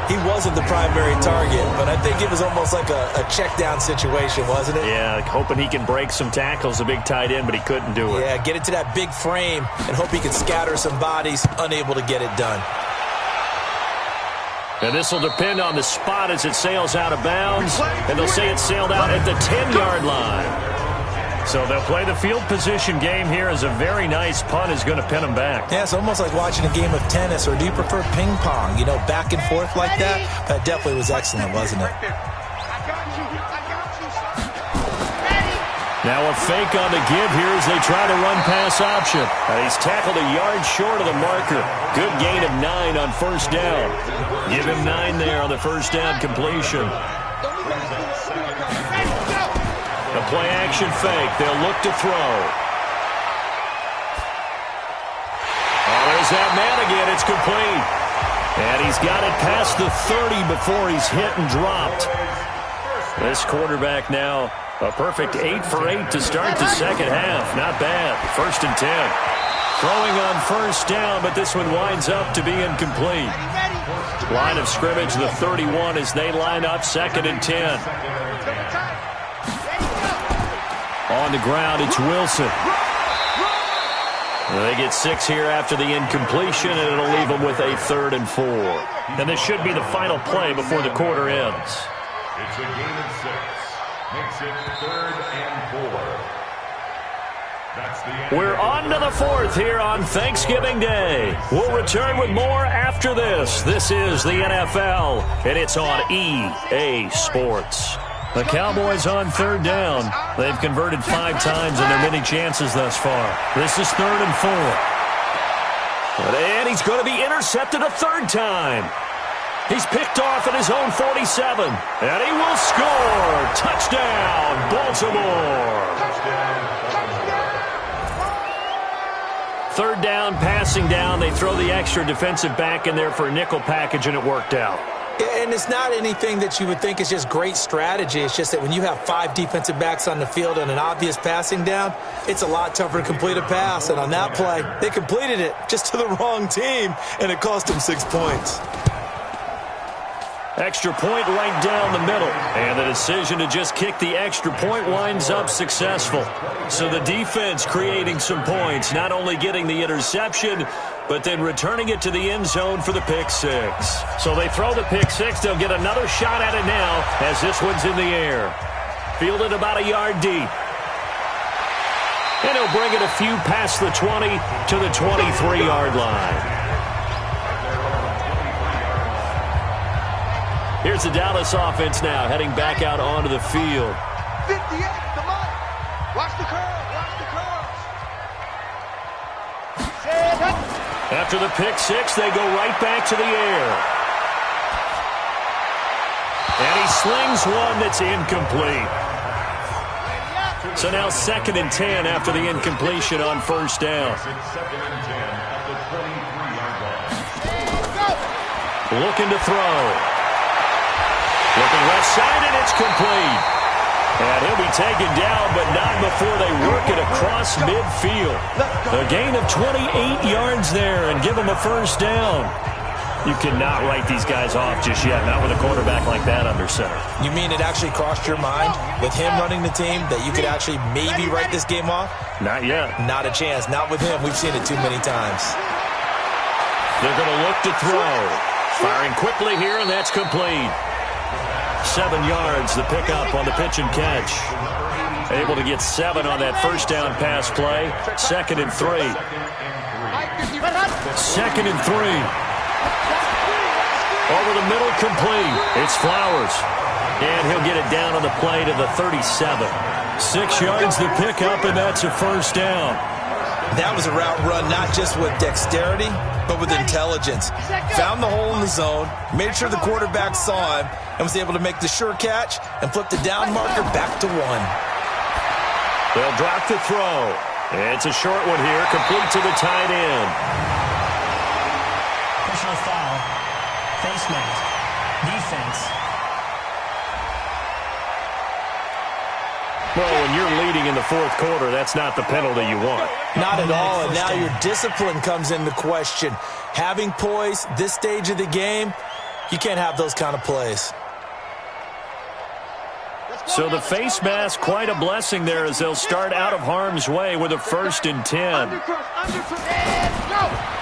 He wasn't the primary target, but I think it was almost like a check down situation, wasn't it? Yeah, hoping he can break some tackles, a big tight end, but he couldn't do it. Yeah, get it to that big frame and hope he can scatter some bodies, unable to get it done. And this will depend on the spot as it sails out of bounds, and they'll say it sailed out at the 10-yard line. So they'll play the field position game here as a very nice punt is going to pin them back. Yeah, it's almost like watching a game of tennis, or do you prefer ping pong? You know, back and forth like that? That definitely was excellent, wasn't it? Now a fake on the give here as they try to run pass option. And he's tackled a yard short of the marker. Good gain of 9 on 1st down. Give him 9 there on the 1st down completion. A play-action fake. They'll look to throw. Oh, there's that man again. It's complete. And he's got it past the 30 before he's hit and dropped. This quarterback now a perfect 8 for 8 to start the second half. Not bad. 1st and 10. Throwing on 1st down, but this one winds up to be incomplete. Line of scrimmage, the 31 as they line up 2nd and 10. On the ground, it's Wilson. They get 6 here after the incompletion, and it'll leave them with a 3rd and 4. And this should be the final play before the quarter ends. It's a gain of 6. Makes it 3rd and 4. That's the end. We're on to the 4th here on Thanksgiving Day. We'll return with more after this. This is the NFL, and it's on EA Sports. The Cowboys on 3rd down. They've converted 5 times in their many chances thus far. This is 3rd and 4. And he's going to be intercepted a 3rd time. He's picked off at his own 47. And he will score. Touchdown, Baltimore. third down, passing down. They throw the extra defensive back in there for a nickel package, and it worked out. And it's not anything that you would think is just great strategy. It's just that when you have 5 defensive backs on the field and an obvious passing down, it's a lot tougher to complete a pass. And on that play, they completed it just to the wrong team, and it cost them 6 points. Extra point right down the middle. And the decision to just kick the extra point winds up successful. So the defense creating some points, not only getting the interception, but then returning it to the end zone for the pick six. So they throw the pick six. They'll get another shot at it now as this one's in the air. Fielded about a yard deep. And he'll bring it a few past the 20 to the 23-yard line. Here's the Dallas offense now, heading back out onto the field. 58, come on. Watch the curve, watch the curve. After the pick six, they go right back to the air. And he slings one that's incomplete. So now 2nd and 10 after the incompletion on first down. Second and 10 at the 23-yard line. Looking to throw. Looking left side, and it's complete. And he'll be taken down, but not before they work it across midfield. A gain of 28 yards there and give them a first down. You cannot write these guys off just yet, not with a quarterback like that under center. You mean it actually crossed your mind with him running the team that you could actually maybe write this game off? Not yet. Not a chance. Not with him. We've seen it too many times. They're going to look to throw. Firing quickly here, and that's complete. 7 yards, the pickup on the pitch and catch. Able to get 7 on that first down pass play. 2nd and 3. 2nd and 3. Over the middle, complete. It's Flowers. And he'll get it down on the play to the 37. 6 yards, the pickup, and that's a first down. That was a route run not just with dexterity, but with intelligence. Found the hole in the zone, made sure the quarterback saw him, and was able to make the sure catch and flip the down marker back to 1. They'll drop the throw. It's a short one here, complete to the tight end. Personal foul. Face mask. Defense. Well, when you're leading in the fourth quarter, that's not the penalty you want. Not at all, and now your discipline comes into question. Having poise this stage of the game, you can't have those kind of plays. So the face mask, quite a blessing there as they'll start out of harm's way with a 1st and 10.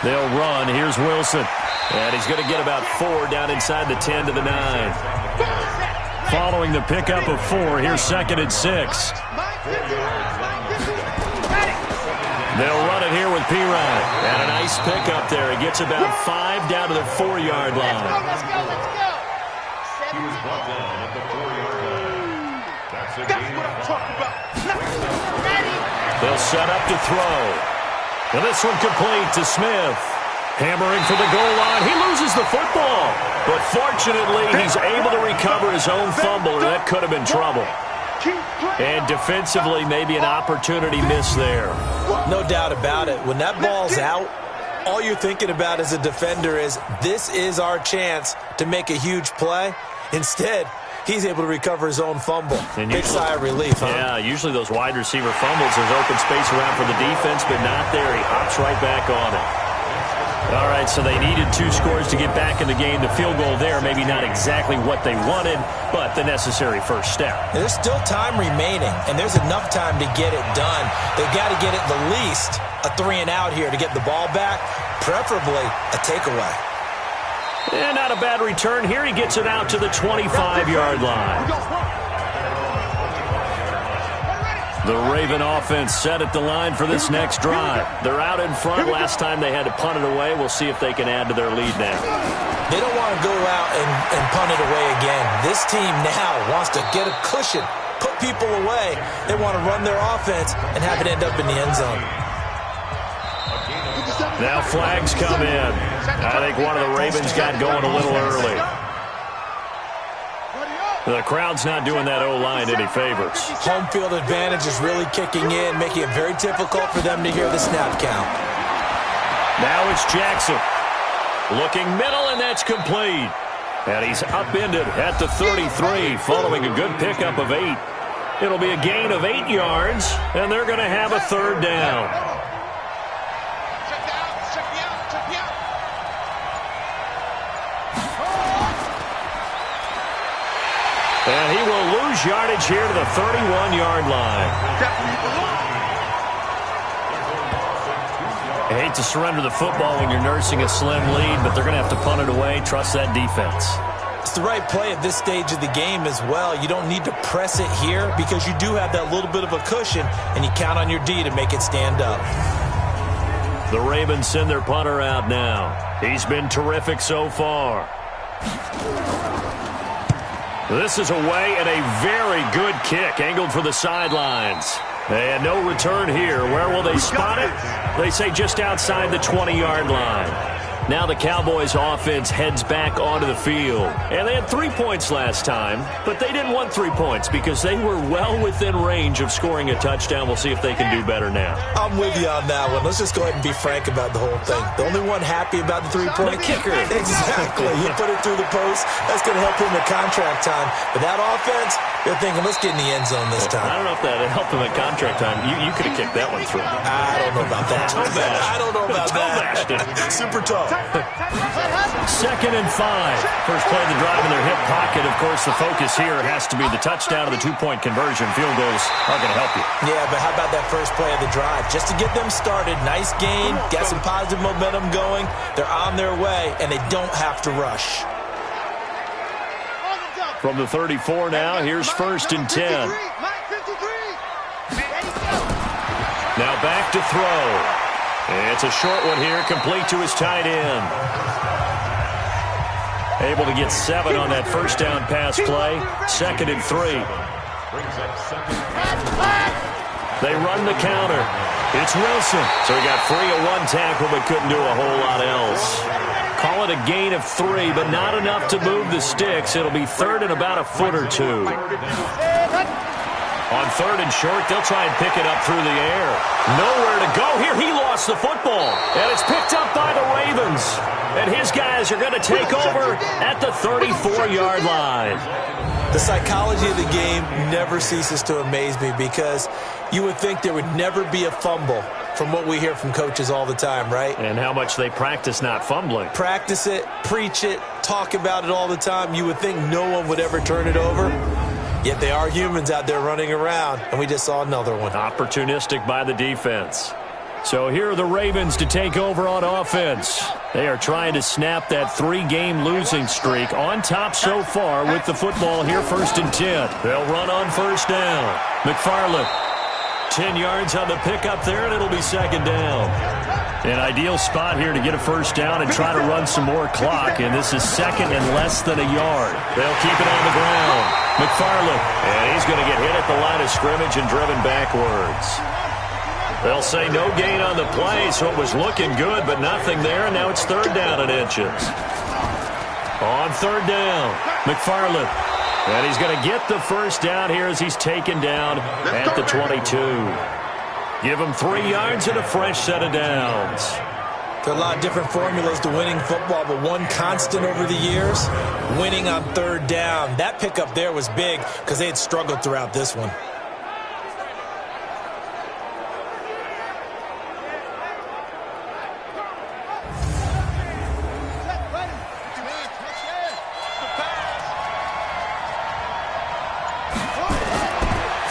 They'll run. Here's Wilson. And he's going to get about 4 down inside the 10 to the 9. Following the pickup of 4, here's 2nd and 6. They'll run it here with Pirine. And a nice pickup there. He gets about 5 down to the 4-yard line. Let's go. He was brought down at the 4-yard line. That's a That's gain what of I'm 5. talking about. They'll set up to throw. And this one complete to Smith. Hammering for the goal line. He loses the football. But fortunately, he's able to recover his own fumble, or that could have been trouble. And defensively, maybe an opportunity miss there. No doubt about it. When that ball's out, all you're thinking about as a defender is, this is our chance to make a huge play. Instead, he's able to recover his own fumble. And big sigh of relief, huh? Yeah, usually those wide receiver fumbles, there's open space around for the defense, but not there. He hops right back on it. All right, so they needed 2 scores to get back in the game. The field goal there, maybe not exactly what they wanted, but the necessary first step. There's still time remaining, and there's enough time to get it done. They've got to get at the least a 3-and-out here to get the ball back, preferably a takeaway. And not a bad return here. He gets it out to the 25-yard line. The Raven offense set at the line for this next drive. They're out in front. Last time they had to punt it away. We'll see if they can add to their lead now. They don't want to go out and punt it away again. This team now wants to get a cushion, put people away. They want to run their offense and have it end up in the end zone. Now flags come in. I think one of the Ravens got going a little early. The crowd's not doing that O-line any favors. Home field advantage is really kicking in, making it very difficult for them to hear the snap count. Now it's Jackson. Looking middle, and that's complete. And he's upended at the 33 following a good pickup of 8. It'll be a gain of 8 yards, and they're going to have a third down. And he will lose yardage here to the 31-yard line. I hate to surrender the football when you're nursing a slim lead, but they're going to have to punt it away. Trust that defense. It's the right play at this stage of the game as well. You don't need to press it here because you do have that little bit of a cushion, and you count on your D to make it stand up. The Ravens send their punter out now. He's been terrific so far. This is away and a very good kick angled for the sidelines. And no return here. Where will they spot it? They say just outside the 20-yard line. Now the Cowboys offense heads back onto the field. And they had 3 points last time, but they didn't want 3 points because they were well within range of scoring a touchdown. We'll see if they can do better now. I'm with you on that one. Let's just go ahead and be frank about the whole thing. The only one happy about the 3-point kicker. Exactly. You put it through the post. That's going to help him at contract time. But that offense, they're thinking, let's get in the end zone this time. I don't know if that helped him at contract time. You could have kicked that one through. I don't know about that. I don't know about that. Super tough. 2nd and 5. First play of the drive in their hip pocket. Of course, the focus here has to be the touchdown of the 2-point conversion. Field goals are going to help you. Yeah, but how about that first play of the drive? Just to get them started. Nice gain. Got some positive momentum going. They're on their way, and they don't have to rush. From the 34 now, here's 1st and 10. Now back to throw. It's a short one here, complete to his tight end. Able to get 7 on that first down pass play. 2nd and 3. They run the counter. It's Wilson. So he got free of 1 tackle but couldn't do a whole lot else. Call it a gain of 3, but not enough to move the sticks. It'll be 3rd and about a foot or 2. On 3rd and short, they'll try and pick it up through the air. Nowhere to go here. He lost the football. And it's picked up by the Ravens. And his guys are going to take over at the 34-yard line. The psychology of the game never ceases to amaze me because you would think there would never be a fumble from what we hear from coaches all the time, right? And how much they practice not fumbling. Practice it, preach it, talk about it all the time. You would think no one would ever turn it over. Yet they are humans out there running around, and we just saw another one. Opportunistic by the defense. So here are the Ravens to take over on offense. They are trying to snap that 3-game losing streak on top so far with the football here, 1st and 10. They'll run on 1st down. McFarland, 10 yards on the pickup there, and it'll be 2nd down. An ideal spot here to get a 1st down and try to run some more clock, and this is 2nd and less than a yard. They'll keep it on the ground. McFarland, and he's going to get hit at the line of scrimmage and driven backwards. They'll say no gain on the play, so it was looking good, but nothing there, and now it's 3rd down and inches. On 3rd down, McFarland. And he's going to get the 1st down here as he's taken down at the 22. Give him 3 yards and a fresh set of downs. There are a lot of different formulas to winning football, but one constant over the years, winning on 3rd down. That pickup there was big because they had struggled throughout this one.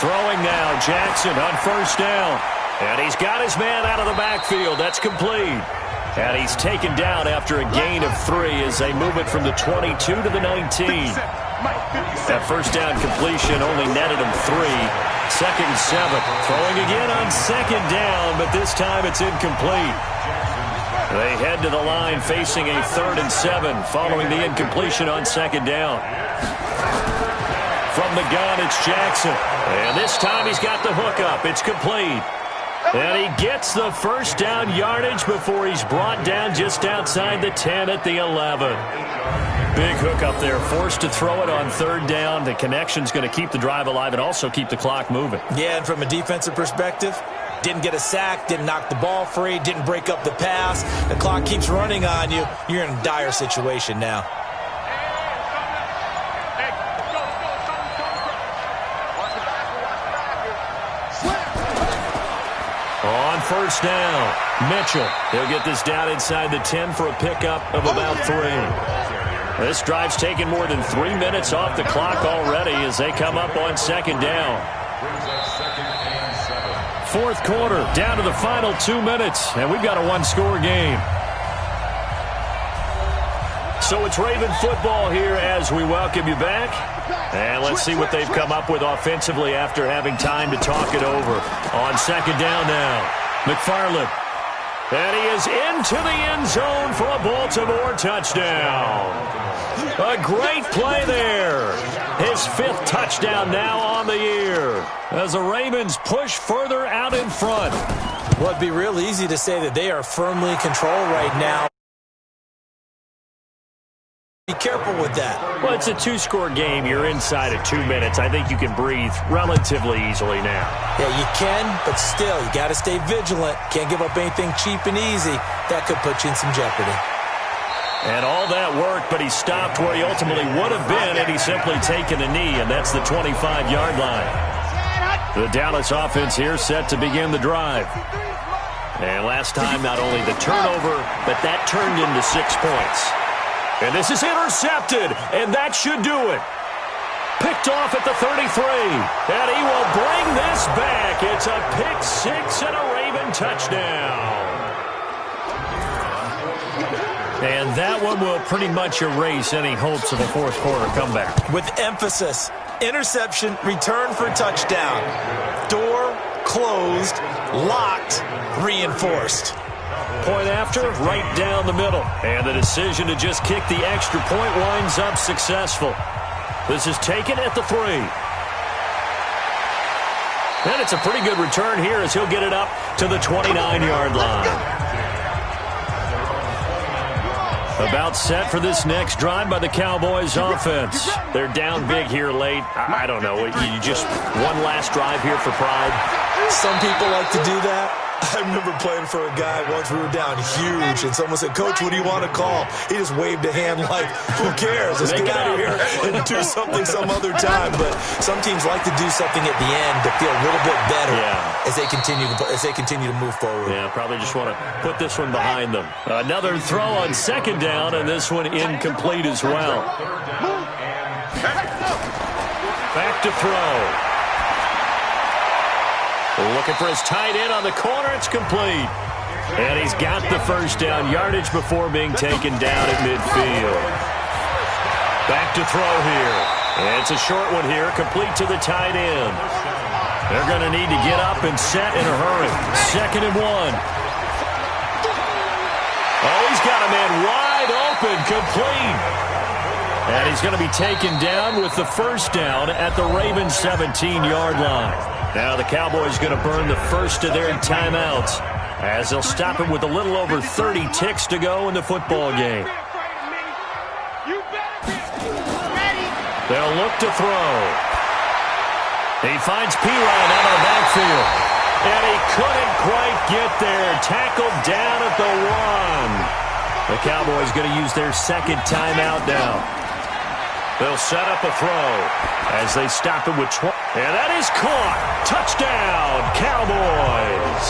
Throwing now, Jackson on 1st down. And he's got his man out of the backfield. That's complete. And he's taken down after a gain of 3 as they move it from the 22 to the 19. That 1st down completion only netted him 3. 2nd and 7. Throwing again on 2nd down, but this time it's incomplete. They head to the line facing a 3rd and 7 following the incompletion on 2nd down. From the gun, it's Jackson. And this time he's got the hook up. It's complete. And he gets the 1st down yardage before he's brought down just outside the 10 at the 11. Big hook up there. Forced to throw it on 3rd down. The connection's going to keep the drive alive and also keep the clock moving. Yeah, and from a defensive perspective, Didn't get a sack, didn't knock the ball free, didn't break up the pass. The clock keeps running on you. You're in a dire situation now. On first down, Mitchell. He'll get this down inside the 10 for a pickup of about 3. This drive's taken more than 3 minutes off the clock already as they come up on second down. Fourth quarter, down to the final 2 minutes, and we've got a one-score game. So it's Raven football here as we welcome you back. And let's see what they've come up with offensively after having time to talk it over. On second down now, McFarland. And he is into the end zone for a Baltimore touchdown. A great play there. His 5th touchdown now on the year as the Ravens push further out in front. Well, it'd be real easy to say that they are firmly in control right now. Be careful with that. Well, it's a 2-score game. You're inside of 2 minutes. I think you can breathe relatively easily now. Yeah, you can, but still, you got to stay vigilant. Can't give up anything cheap and easy. That could put you in some jeopardy. And all that worked, but he stopped where he ultimately would have been had he simply taken a knee, and that's the 25-yard line. The Dallas offense here set to begin the drive. And last time, not only the turnover, but that turned into 6 points. And this is intercepted, and that should do it. Picked off at the 33, and he will bring this back. It's a pick 6 and a Raven touchdown. And that one will pretty much erase any hopes of a fourth quarter comeback. With emphasis, interception, return for touchdown. Door closed, locked, reinforced. Point after, right down the middle. And the decision to just kick the extra point winds up successful. This is taken at the 3. And it's a pretty good return here as he'll get it up to the 29-yard line. About set for this next drive by the Cowboys offense. They're down big here late. I don't know. You just one last drive here for pride. Some people like to do that. I remember playing for a guy once. We were down huge, and someone said, "Coach, what do you want to call?" He just waved a hand like, "Who cares? Let's get out of here and do something some other time." But some teams like to do something at the end to feel a little bit better as they continue to move forward. Yeah, probably just want to put this one behind them. Another throw on second down, and this one incomplete as well. Back to throw. Looking for his tight end on the corner. It's complete. And he's got the first down yardage before being taken down at midfield. Back to throw here. And it's a short one here, complete to the tight end. They're going to need to get up and set in a hurry. 2nd and 1. Oh, he's got a man wide open, complete. And he's going to be taken down with the first down at the Ravens' 17-yard line. Now the Cowboys going to burn the first of their timeouts as they'll stop him with a little over 30 ticks to go in the football game. They'll look to throw. He finds Pirine out of the backfield. And he couldn't quite get there. Tackled down at the 1. The Cowboys going to use their second timeout now. They'll set up a throw as they stop him with 20. And that is caught. Touchdown, Cowboys.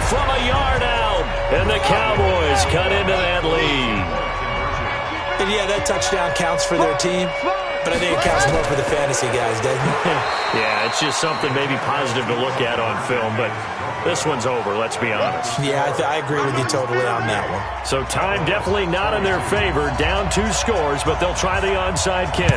From a yard out. And the Cowboys cut into that lead. And yeah, that touchdown counts for their team. But I think it counts more for the fantasy guys, doesn't it? Yeah, it's just something maybe positive to look at on film. But this one's over, let's be honest. Yeah, I agree with you totally on that one. So time definitely not in their favor. Down 2 scores, but they'll try the onside kick.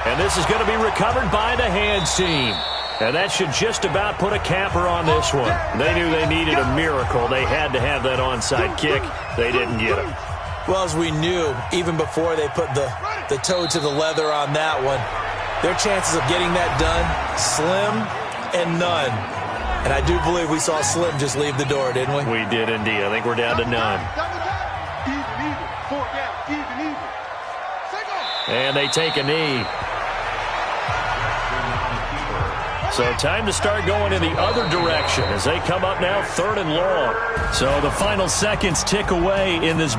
And this is going to be recovered by the hands team. And that should just about put a capper on this one. They knew they needed a miracle. They had to have that onside kick. They didn't get it. Well, as we knew, even before they put the toe to the leather on that one, their chances of getting that done, slim and none. And I do believe we saw Slim just leave the door, didn't we? We did indeed. I think we're down to none. And they take a knee. So time to start going in the other direction as they come up now 3rd and long. So the final seconds tick away in this